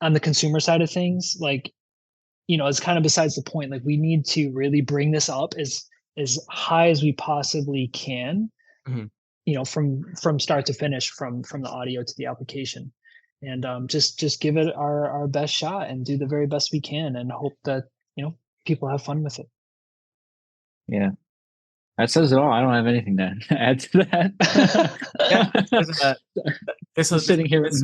on the consumer side of things, like, it's kind of besides the point. Like we need to really bring this up as high as we possibly can, Mhm. from start to finish, from the audio to the application. And just give it our best shot and do the very best we can and hope that, people have fun with it. Yeah, that says it all. I don't have anything to add to Yeah, that. this is, this Just is sitting here. this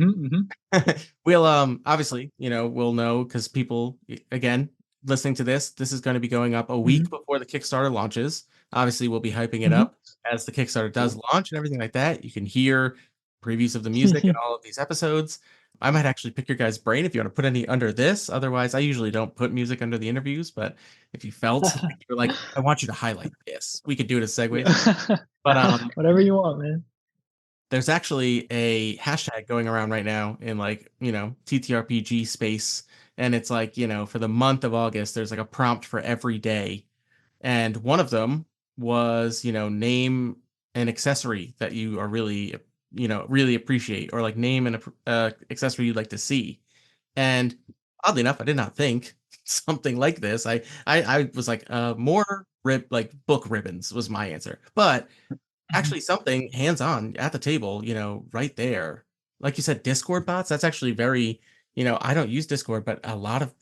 we'll obviously we'll know because people again listening to this is going to be going up a week Mhm, before the Kickstarter launches. Obviously, we'll be hyping it mhm. up as the Kickstarter does launch and everything like that. You can hear previews of the music and all of these episodes. I might actually pick your guys' brain if you want to put any under this. Otherwise, I usually don't put music under the interviews, but if you felt like you were like, I want you to highlight this, we could do it as segues. But Whatever you want, man. there's actually a hashtag going around right now in like, TTRPG space. And it's like, for the month of August, there's like a prompt for every day. And one of them was, name an accessory that you are really, really appreciate, or like name an accessory you'd like to see. And oddly enough, I did not think something like this. I was like, more like book ribbons was my answer. But Mhm. actually something hands-on at the table, right there. Like you said, Discord bots, that's actually very, I don't use Discord, but a lot of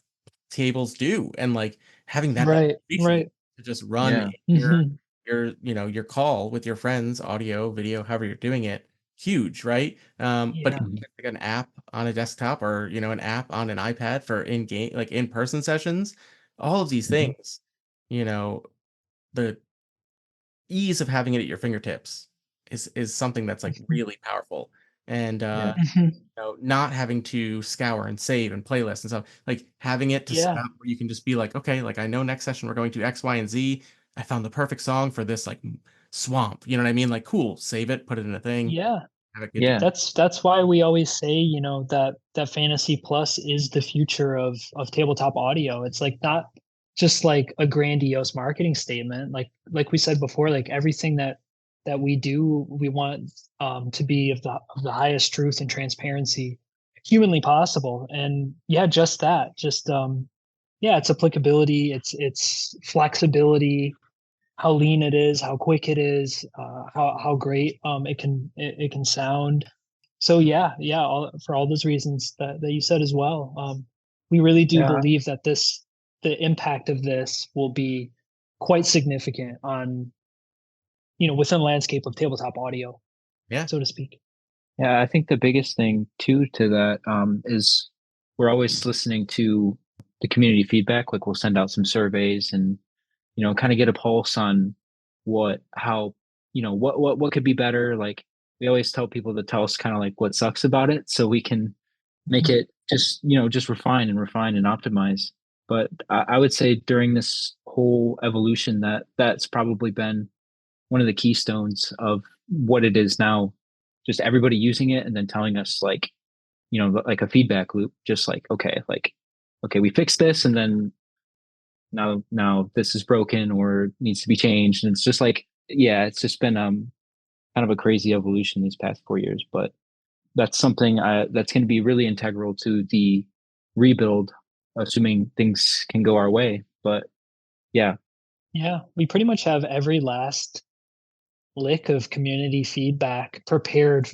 tables do. And like having that Right, notification right. to just run Yeah. Mhm. your call with your friends, audio, video, however you're doing it, huge, right? But Yeah. Mhm. like an app on a desktop or, an app on an iPad for in-game, like in-person sessions, all of these Mhm. things, you know, the ease of having it at your fingertips is something that's like Mhm. really powerful. And Yeah. Mhm. not having to scour and save and playlist and stuff, like having it to set Yeah, up where you can just be like, okay, like I know next session we're going to X, Y, and Z. I found the perfect song for this like swamp. You know what I mean? Like cool, save it, put it in a thing. yeah. have a good Yeah. That's why we always say, that Fantasy Plus is the future of tabletop audio. It's like not just like a grandiose marketing statement. Like we said before, like everything that we do, we want to be of the highest truth and transparency humanly possible. And yeah, just that. Just yeah, its applicability, its flexibility, how lean it is, how quick it is, how great it can sound. So yeah, for all those reasons that you said as well, we really do Yeah. believe that the impact of this will be quite significant on within the landscape of tabletop audio, Yeah. so to speak. Yeah, I think the biggest thing too to that is we're always listening to the community feedback. Like we'll send out some surveys and kind of get a pulse on how what could be better. Like we always tell people to tell us kind of like what sucks about it, so we can make Mhm. it just refine and optimize. But I would say during this whole evolution that's probably been one of the keystones of what it is now. Just everybody using it and then telling us like, like a feedback loop, just like, okay, we fixed this and then now this is broken or needs to be changed. And it's just like, yeah, it's just been kind of a crazy evolution these past 4 years. But that's something that's going to be really integral to the rebuild, assuming things can go our way. But yeah, Yeah, we pretty much have every last lick of community feedback prepared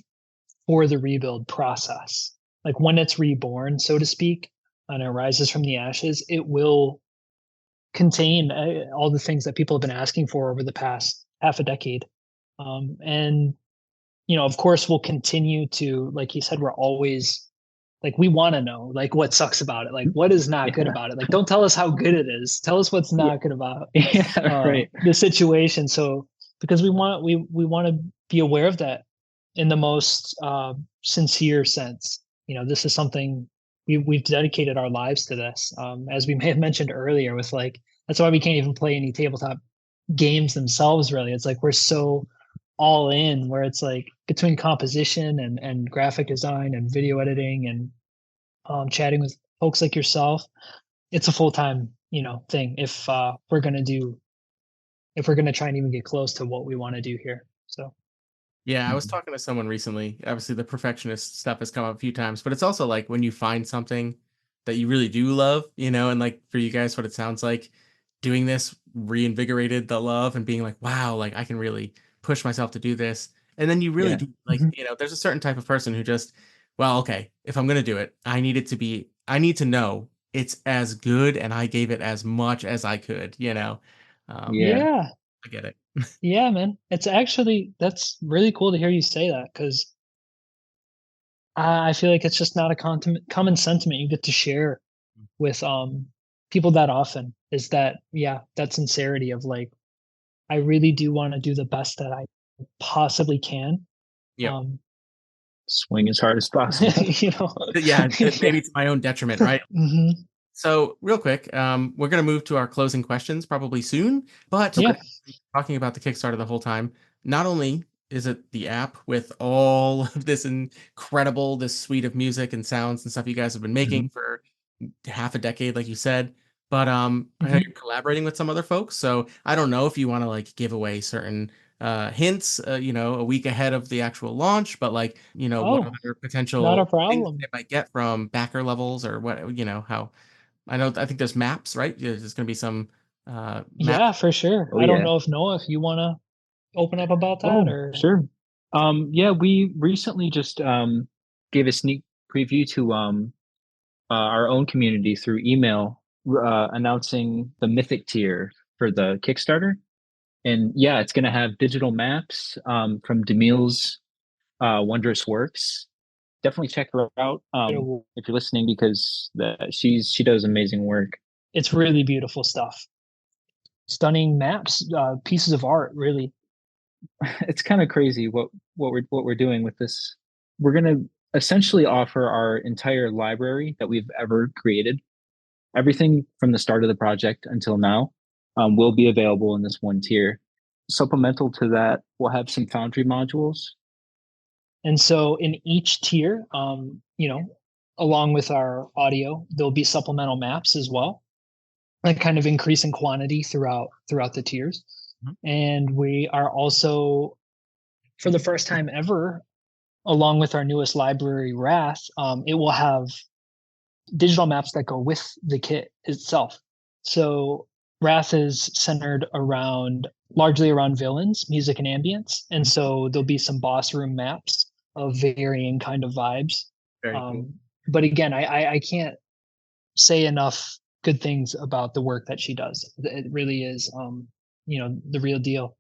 for the rebuild process. Like when it's reborn, so to speak, and it rises from the ashes, it will contain all the things that people have been asking for over the past half a decade. And of course, we'll continue to, like you said, we're always like we want to know like what sucks about it, like what is not good yeah, about it. Like don't tell us how good it is. Tell us what's yeah, not good about yeah, right, the situation. So because we want to be aware of that in the most sincere sense. This is something we've dedicated our lives to this. As we may have mentioned earlier, with like that's why we can't even play any tabletop games themselves. Really, it's like we're so all in. Where it's like between composition and graphic design and video editing and chatting with folks like yourself, it's a full time thing. If we're gonna try and even get close to what we want to do here. So Yeah, I was Mhm. talking to someone recently. Obviously, the perfectionist stuff has come up a few times, but it's also like when you find something that you really do love, and like for you guys, what it sounds like doing this reinvigorated the love and being like, wow, like I can really push myself to do this. And then you really Yeah, do, like, mhm. there's a certain type of person who just, well, okay, if I'm going to do it, I need to know it's as good and I gave it as much as I could, Um, yeah, Yeah, I get it. yeah, man. That's really cool to hear you say that because I feel like it's just not a common sentiment you get to share with people that often. Is that yeah, that sincerity of like I really do want to do the best that I possibly can. Yep. Um, swing as hard as possible. you know, Yeah, yeah. maybe to my own detriment, right? Hmm. So, real quick, we're going to move to our closing questions probably soon. But Yeah. talking about the Kickstarter the whole time, not only is it the app with all of this suite of music and sounds and stuff you guys have been making Mhm. for half a decade, like you said, but I know Hmm. you're collaborating with some other folks. So I don't know if you want to like give away certain hints, a week ahead of the actual launch, but like, what Oh, other not a potential things they problem. might get from backer levels or what, how I think there's maps, right? Yeah, there's going to be some maps. Yeah, for sure. Oh I don't yeah. know if Noah, if you want to open up about that Oh, or. sure. Yeah, we recently just gave a sneak preview to our own community through email, announcing the Mythic tier for the Kickstarter. And yeah, it's going to have digital maps from Demille's wondrous works. Definitely check her out if you're listening because she does amazing work. It's really beautiful stuff. Stunning maps, pieces of art, really. It's kind of crazy what we're doing with this. We're going to essentially offer our entire library that we've ever created. Everything from the start of the project until now will be available in this one tier. Supplemental to that, we'll have some Foundry modules And so in each tier, along with our audio, there'll be supplemental maps as well, and kind of increase in quantity throughout the tiers. Mhm. And we are also, for the first time ever, along with our newest library, Wrath, it will have digital maps that go with the kit itself. So Wrath is centered largely around villains, music, and ambience, and so there'll be some boss room maps of varying kind of vibes. Very cool. But again, I can't say enough good things about the work that she does. It really is, the real deal.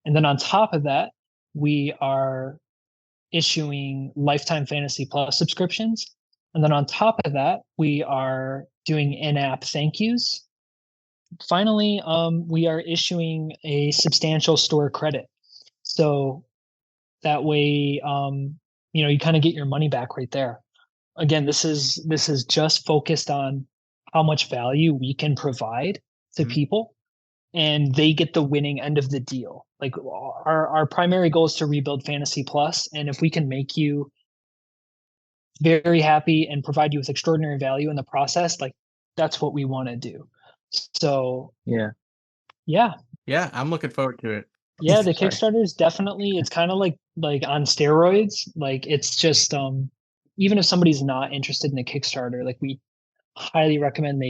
And then on top of that, we are issuing Lifetime Fantasy Plus subscriptions. And then on top of that, we are doing in-app thank yous. Finally, we are issuing a substantial store credit. So that way, you kind of get your money back right there. Again, this is just focused on how much value we can provide to Mhm. people, and they get the winning end of the deal. Like our primary goal is to rebuild Fantasy Plus, and if we can make you very happy and provide you with extraordinary value in the process, like that's what we want to do. So Yeah. yeah, Yeah, I'm looking forward to it. yeah, the Sorry. Kickstarter is definitely, it's kind of like on steroids. Like it's just even if somebody's not interested in a Kickstarter, like we highly recommend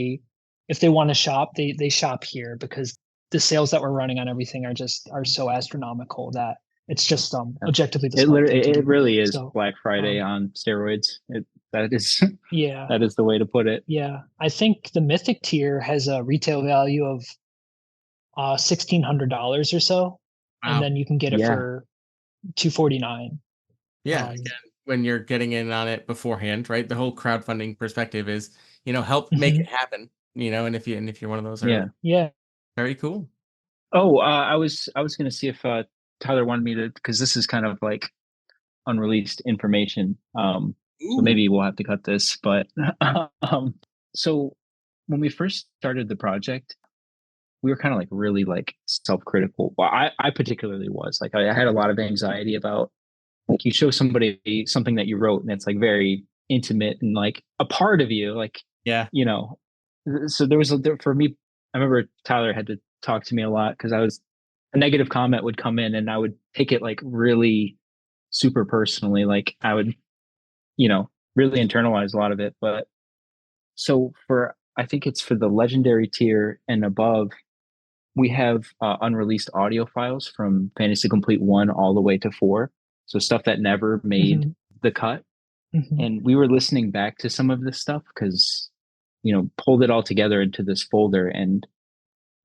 if they want to shop, they shop here, because the sales that we're running on everything are so astronomical that it's just Yeah. objectively the smart thing to It do. really is So Black Friday um on steroids. That is yeah, that is the way to put it. yeah. I think the Mythic tier has a retail value of $1,600 or so, and Wow. then you can get it Yeah. for $249. Yeah, Um, again, when you're getting in on it beforehand, right? The whole crowdfunding perspective is, help make it mhm, happen, and if you're one of those early. Yeah. yeah. Very cool. Oh, I was gonna see if Tyler wanted me to, because this is kind of like unreleased information. So Ooh. maybe we'll have to cut this. But um, so when we first started the project, we were kind of like really like self-critical. Well, I particularly was like I had a lot of anxiety about, like, you show somebody something that you wrote and it's like very intimate and like a part of you, like, Yeah. you know. So for me, I remember Tyler had to talk to me a lot because a negative comment would come in and I would take it like really super personally. Like I would, really internalize a lot of it. But so I think it's for the legendary tier and above, we have unreleased audio files from Fantasy Complete 1 all the way to 4. So stuff that never made Mhm, the cut. mhm. And we were listening back to some of this stuff because, pulled it all together into this folder and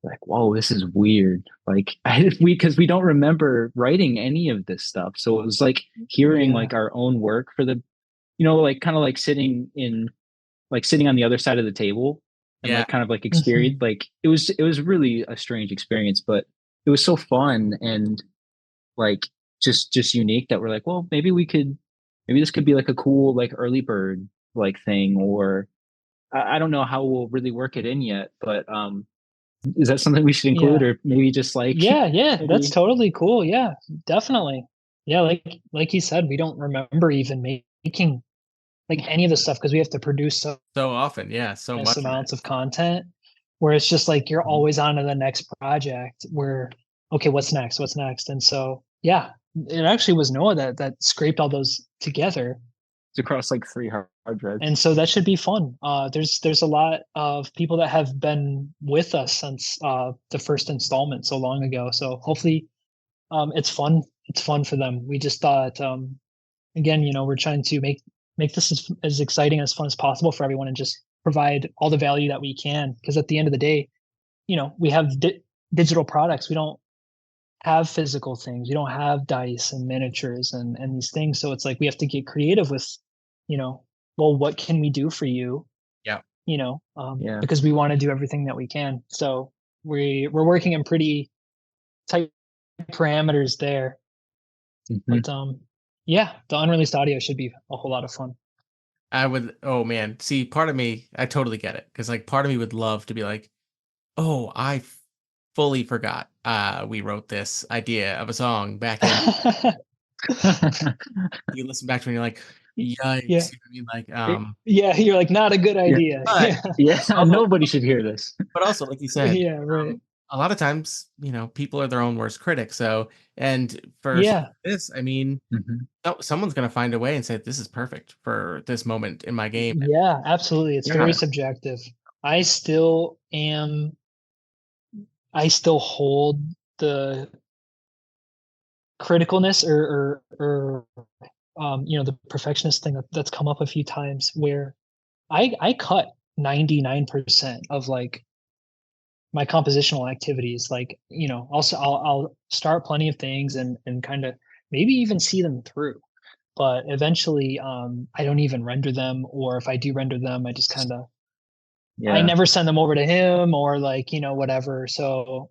like, whoa, this is weird. Like because we don't remember writing any of this stuff. So it was like hearing Yeah. like our own work for the, like kind of like sitting on the other side of the table and Yeah. like kind of like experience, Mhm. like it was really a strange experience, but it was so fun and like just unique that we're like, well, maybe this could be like a cool like early bird like thing, or I don't know how we'll really work it in yet, but is that something we should include, Yeah. or maybe just like Yeah, yeah, that's maybe totally cool. Yeah, definitely. Yeah, like you said, we don't remember even making like any of the stuff because we have to produce so So often, yeah, so mass much of it. amounts of content, where it's just like you're Mhm. always on to the next project where, okay, what's next? What's next? And so yeah, it actually was Noah that scraped all those together. It's across like three hard And drives. so that should be fun. There's a lot of people that have been with us since the first installment so long ago. So hopefully, it's fun. It's fun for them. We just thought, again, we're trying to make this as exciting as fun as possible for everyone, and just provide all the value that we can. Because at the end of the day, we have digital products. We don't have physical things. We don't have dice and miniatures and these things. So it's like we have to get creative with, you know, well, what can we do for you? Yeah. Yeah. Because we want to do everything that we can. So we're working in pretty tight parameters there. Mhm. But yeah, the unreleased audio should be a whole lot of fun. I would, oh man, see, part of me, I totally get it. Because like part of me would love to be like, oh, fully forgot we wrote this idea of a song back in You listen back to it and you're like, yikes. Yeah. You know what I mean? Like, Yeah, you're like, not a good Yeah. idea. but Yeah. Yeah, although, nobody should hear this. but also, like you said, Yeah, right. a lot of times, people are their own worst critics. So, and for Yeah. this, I mean, Mhm. someone's going to find a way and say, this is perfect for this moment in my game. Yeah, absolutely. It's very Yeah. subjective. I still am I still hold the criticalness or the perfectionist thing that's come up a few times where I cut 99% of like my compositional activities. Like, I'll start plenty of things and kind of maybe even see them through. But eventually I don't even render them, or if I do render them, I just kind of I Yeah. never send them over to him or like, whatever. So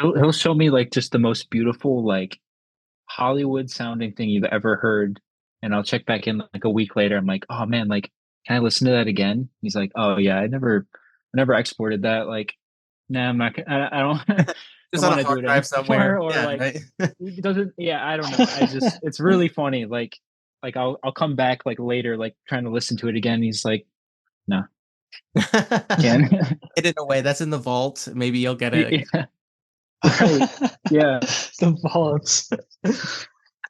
He'll show me like just the most beautiful, like Hollywood sounding thing you've ever heard. And I'll check back in like a week later. I'm like, oh man, like, can I listen to that again? He's like, oh yeah, I never exported that. Like, nah, I'm not, I don't, Just don't on a want to do hard it drive anymore. somewhere. Or Yeah, like, right. it doesn't, yeah, I don't know. It's really funny. Like I'll come back like later, like trying to listen to it again. He's like, no, can. Hidden away. That's in the vault. Maybe you'll get it. Yeah, right. Yeah. the vaults.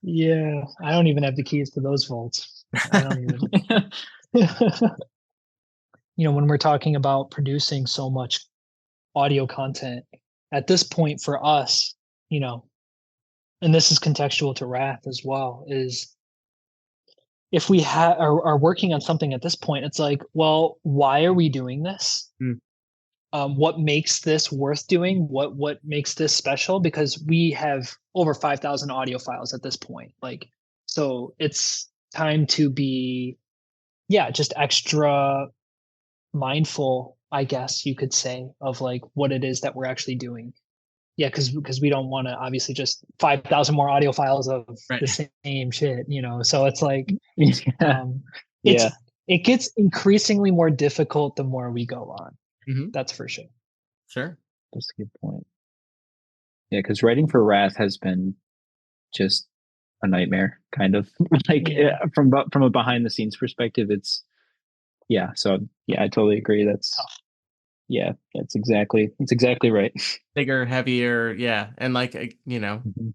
Yeah, I don't even have the keys to those vaults. I don't even. When we're talking about producing so much audio content at this point for us, you know, and this is contextual to Wrath as well, is if we are working on something at this point, it's like, well, why are we doing this? Mm. What makes this worth doing? What makes this special? Because we have over 5,000 audio files at this point. Like, so it's time to be, yeah, just extra mindful, I guess you could say, of like what it is that we're actually doing. Yeah, because we don't want to obviously just 5,000 more audio files of Right. the same shit, So it's like, Yeah. it's Yeah. it gets increasingly more difficult the more we go on. Hmm. That's for sure. Sure. That's a good point. Yeah, because writing for Wrath has been just a nightmare, kind of like Yeah. from a behind the scenes perspective. It's yeah. So yeah, I totally agree. Yeah, that's exactly right. Bigger, heavier. Yeah. And like, Mhm.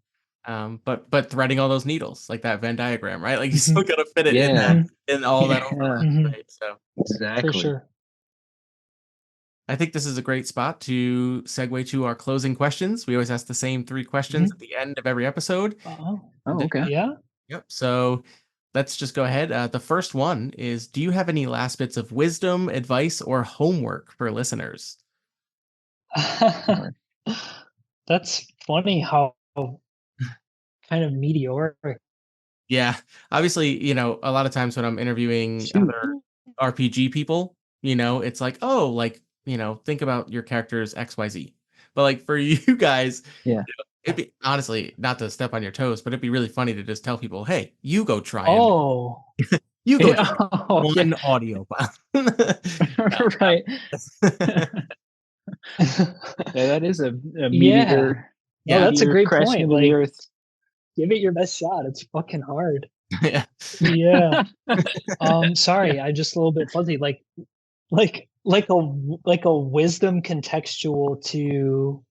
but threading all those needles, like that Venn diagram, right? Like you Mhm. still gotta fit it in Yeah, that, in all that yeah, overlap, Mhm. right? So For exactly. sure. I think this is a great spot to segue to our closing questions. We always ask the same three questions Mhm. at the end of every episode. Oh, Oh, okay. yeah. Yep. So let's just go ahead. The first one is, do you have any last bits of wisdom, advice, or homework for listeners? Sure. That's funny how kind of meteoric. Yeah. Obviously, a lot of times when I'm interviewing Shoot. other RPG people, it's like, oh, like, think about your character's XYZ. But like for you guys, Yeah. it'd be honestly not to step on your toes, but it'd be really funny to just tell people, hey, Oh, you go Yeah. try Oh, yeah. one audio file. Right. yeah. Yeah, that is a No, meteor Yeah. that's a meteor great crashing point. into the Like, earth. give it your best shot. It's fucking hard. Yeah. Yeah. Sorry, Yeah. I just a little bit fuzzy. Like a wisdom contextual to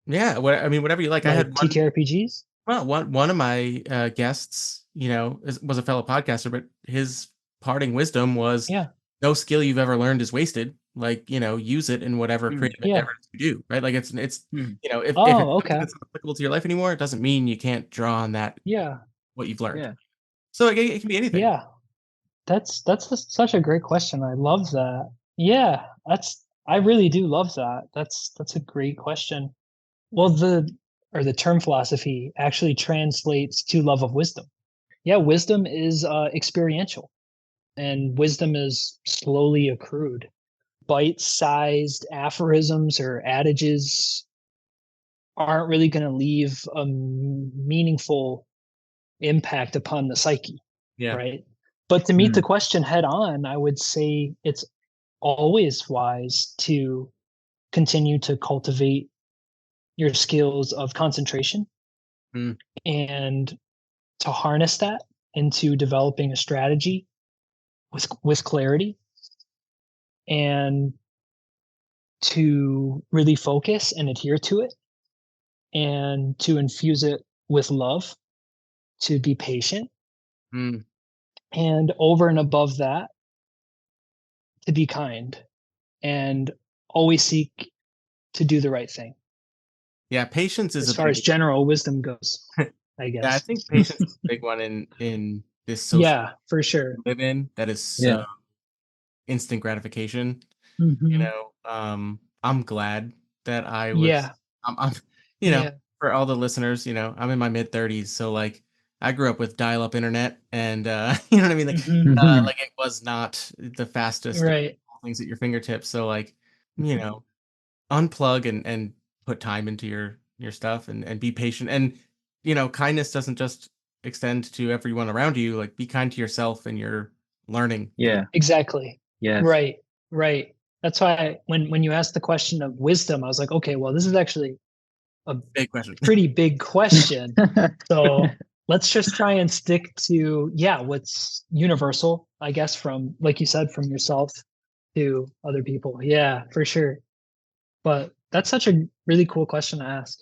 Yeah. I mean, whatever you like. I like had one. TTRPGs. Well, one of my guests, was a fellow podcaster, but his parting wisdom was, Yeah. no skill you've ever learned is wasted. Like, use it in whatever Mm, creative Yeah. endeavors you do, right? Like it's mm, if it's Oh, something okay. that's not applicable to your life anymore, it doesn't mean you can't draw on that, Yeah. what you've learned. yeah. So it can be anything. Yeah. Such a great question. I love that. Yeah, I really do love that. That's a great question. Well, the term philosophy actually translates to love of wisdom. Yeah, wisdom is experiential, and wisdom is slowly accrued. Bite-sized aphorisms or adages aren't really going to leave a meaningful impact upon the psyche, Yeah. right? But to meet the Mm, question head on, I would say it's always wise to continue to cultivate your skills of concentration Mm, and to harness that into developing a strategy with clarity, and to really focus and adhere to it, and to infuse it with love, to be patient, Mm. and over and above that, to be kind and always seek to do the right thing. Yeah, patience is As a far as big. general wisdom goes, I Yeah, I guess. think patience is a big one in this social Yeah, for sure. we live in. That is so Yeah. instant gratification. Mhm. I'm glad that I was. Yeah, I'm yeah. for all the listeners, I'm in my mid 30s, so like I grew up with dial-up internet, and you know what I mean. Like, Mhm. like it was not the fastest of Right. things at your fingertips. So like, you know, unplug and put time into your stuff, and be patient. And kindness doesn't just extend to everyone around you. Like, be kind to yourself, and you're learning through. Yeah. Exactly. Yes. Right, right. That's why when you asked the question of wisdom, I was like, "Okay, well, this is actually a Big question. pretty big question." So, let's just try and stick to, yeah, what's universal, I guess, from, like you said, from yourself to other people. Yeah, for sure. But that's such a really cool question to ask.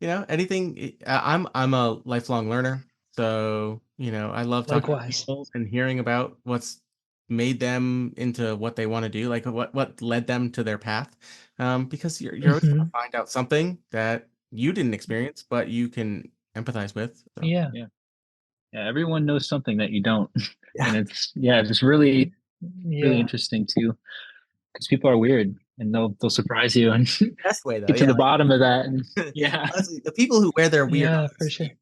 Anything. I'm a lifelong learner, so I love talking to Likewise. people and hearing about what's made them into what they want to do, like what led them to their path. Because you're always going to Mhm. find out something that you didn't experience, but you can empathize with. So Yeah. Yeah. Yeah. Everyone knows something that you don't. yeah, And it's really, really Yeah. interesting too. Because people are weird and they'll surprise you and best way though. get to Yeah, the bottom of that. And like, yeah. honestly, the people who wear their weird on Yeah, their for sure. sleeve,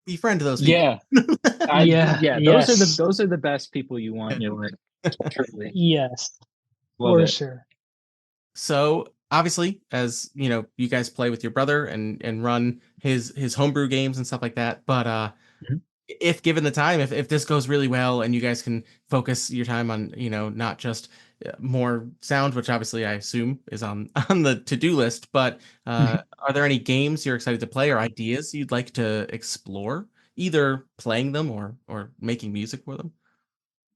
befriend those people. Yeah. Yeah, Yeah, yes. those are the best people you want in your life. Truly. Yes, Love for it. sure. So obviously, as you guys play with your brother and run his homebrew games and stuff like that. But Mhm. if given the time, if this goes really well and you guys can focus your time on not just more sound, which obviously I assume is on on the to-do list, but are there any games you're excited to play or ideas you'd like to explore, either playing them or making music for them?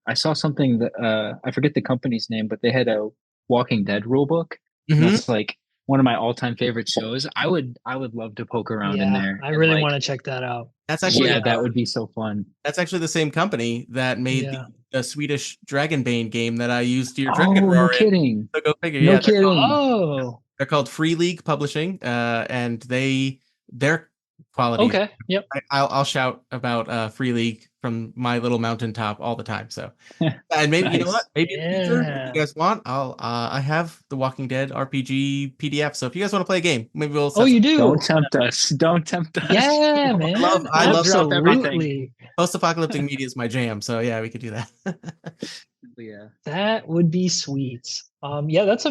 I saw something that I forget the company's name, but they had a Walking Dead rule book, and Hmm. that's like one of my all-time favorite shows. I would love to poke around in Yeah, there I and really like wanna check that out. That's actually yeah, that would be so fun. the same company that made Yeah. the Swedish Dragonbane game that I used your Dragon Oh, no Roar in. kidding. So go figure. No Yeah, kidding. Oh, they're called Free League Publishing, and their quality. okay. Yep. I'll shout about Free League from my little mountaintop all the time. So, and maybe you know what? Nice. Maybe in the future, if you Yeah. guys want, I have the Walking Dead RPG PDF. So if you guys want to play a game, maybe we'll Oh, set you some. Don't do? tempt us. Don't tempt us. Yeah, Love man. I We'll love drop everything. Absolutely. post-apocalyptic media is my jam. So yeah, we could do that. Yeah. That would be sweet. Yeah, that's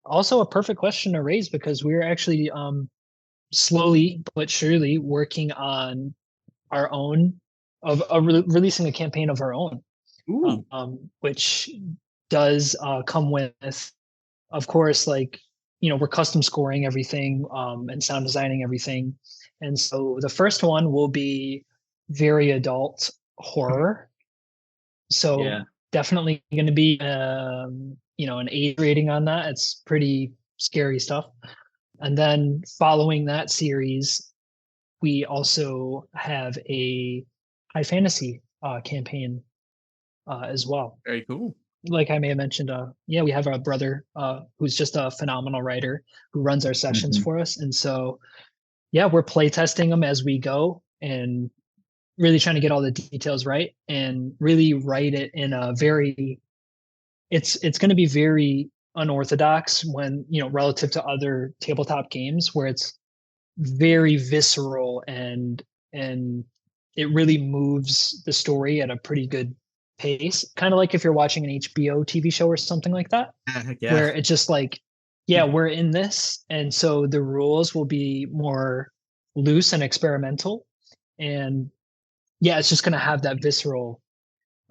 also a perfect question to raise, because we're actually, slowly but surely working on our own, of releasing a campaign of our own, Ooh, which does come with, of course, like, we're custom scoring everything, and sound designing everything. And so the first one will be very adult horror. So Yeah. definitely going to be, an age rating on that. It's pretty scary stuff. And then following that series, we also have a high fantasy campaign as well. very cool. Like I may have mentioned, yeah, we have a brother who's just a phenomenal writer who runs our sessions Mhm. for us. And so, yeah, we're play testing them as we go, and really trying to get all the details right, and really write it in a very, it's going to be very unorthodox, when, relative to other tabletop games, where it's very visceral, and it really moves the story at a pretty good pace, kind of like if you're watching an HBO TV show or something like that, Heck yeah. where it's just like, yeah, we're in this, and so the rules will be more loose and experimental, and yeah, it's just going to have that visceral,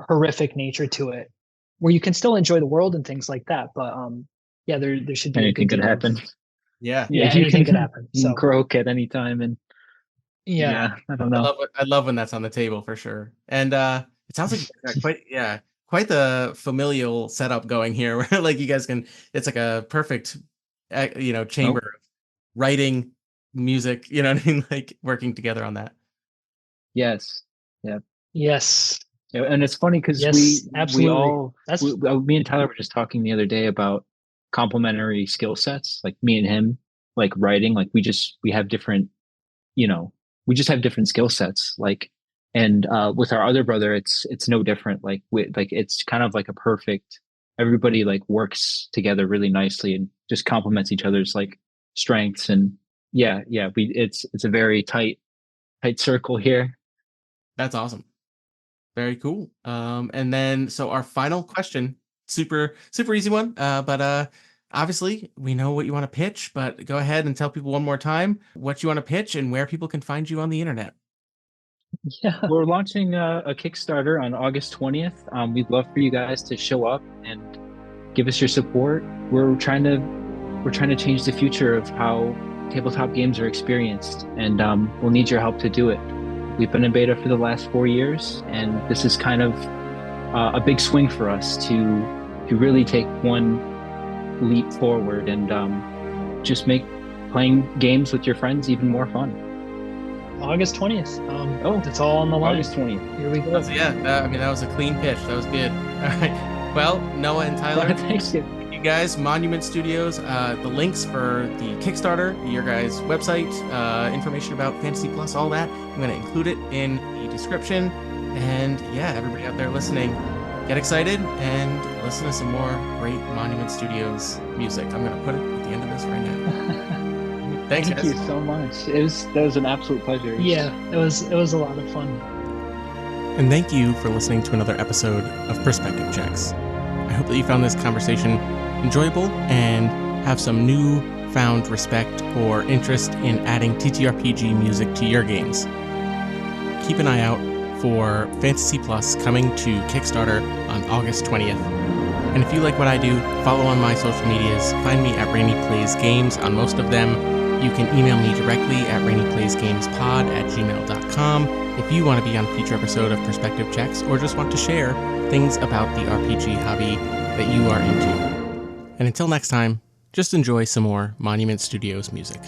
horrific nature to it, where you can still enjoy the world and things like that, but yeah, there should be a Anything good could deal of, happen. Yeah. Yeah, yeah, anything could happen. you can So croak at any time and Yeah. I don't know. I love when that's on the table for sure. And it sounds like you guys got quite the familial setup going here where like you guys can, it's like a perfect chamber of writing, music, you know what I mean? Like working together on that. Yes. Yeah. Yes. Yeah, and it's funny because Yes, we absolutely. all me and Tyler were just talking the other day about complementary skill sets. Like me and him, like writing, like we have different, we just have different skill sets. Like, and with our other brother, it's no different. Like it's kind of like a perfect. Everybody like works together really nicely and just complements each other's like strengths. And it's a very tight circle here. That's awesome. Very cool. And then so our final question, super easy one. But obviously we know what you want to pitch, but go ahead and tell people one more time what you want to pitch and where people can find you on the internet. Yeah. We're launching a Kickstarter on August 20th. We'd love for you guys to show up and give us your support. We're trying to change the future of how tabletop games are experienced, and we'll need your help to do it. We've been in beta for the last 4 years, and this is kind of a big swing for us to really take one leap forward and just make playing games with your friends even more fun. August 20th. It's all on the line. August 20th. Here we go. I mean, that was a clean pitch. That was good. All right. Well, Noah and Tyler, Thanks. you guys, Monument Studios, the links for the Kickstarter, your guys' website, information about Fantasy Plus, all that, I'm going to include it in the description. And yeah, everybody out there listening, get excited and listen to some more great Monument Studios music. I'm going to put it at the end of this right now. Thank you so much. That was an absolute pleasure. Yeah, it was a lot of fun. And thank you for listening to another episode of Perspective Checks. I hope that you found this conversation enjoyable and have some newfound respect or interest in adding TTRPG music to your games. Keep an eye out for Fantasy Plus coming to Kickstarter on August 20th. And if you like what I do, follow on my social medias. Find me at Rene Plays Games on most of them. You can email me directly at reneplaysgamespod@gmail.com if you want to be on a future episode of Perspective Checks or just want to share things about the RPG hobby that you are into. And until next time, just enjoy some more Monument Studios music.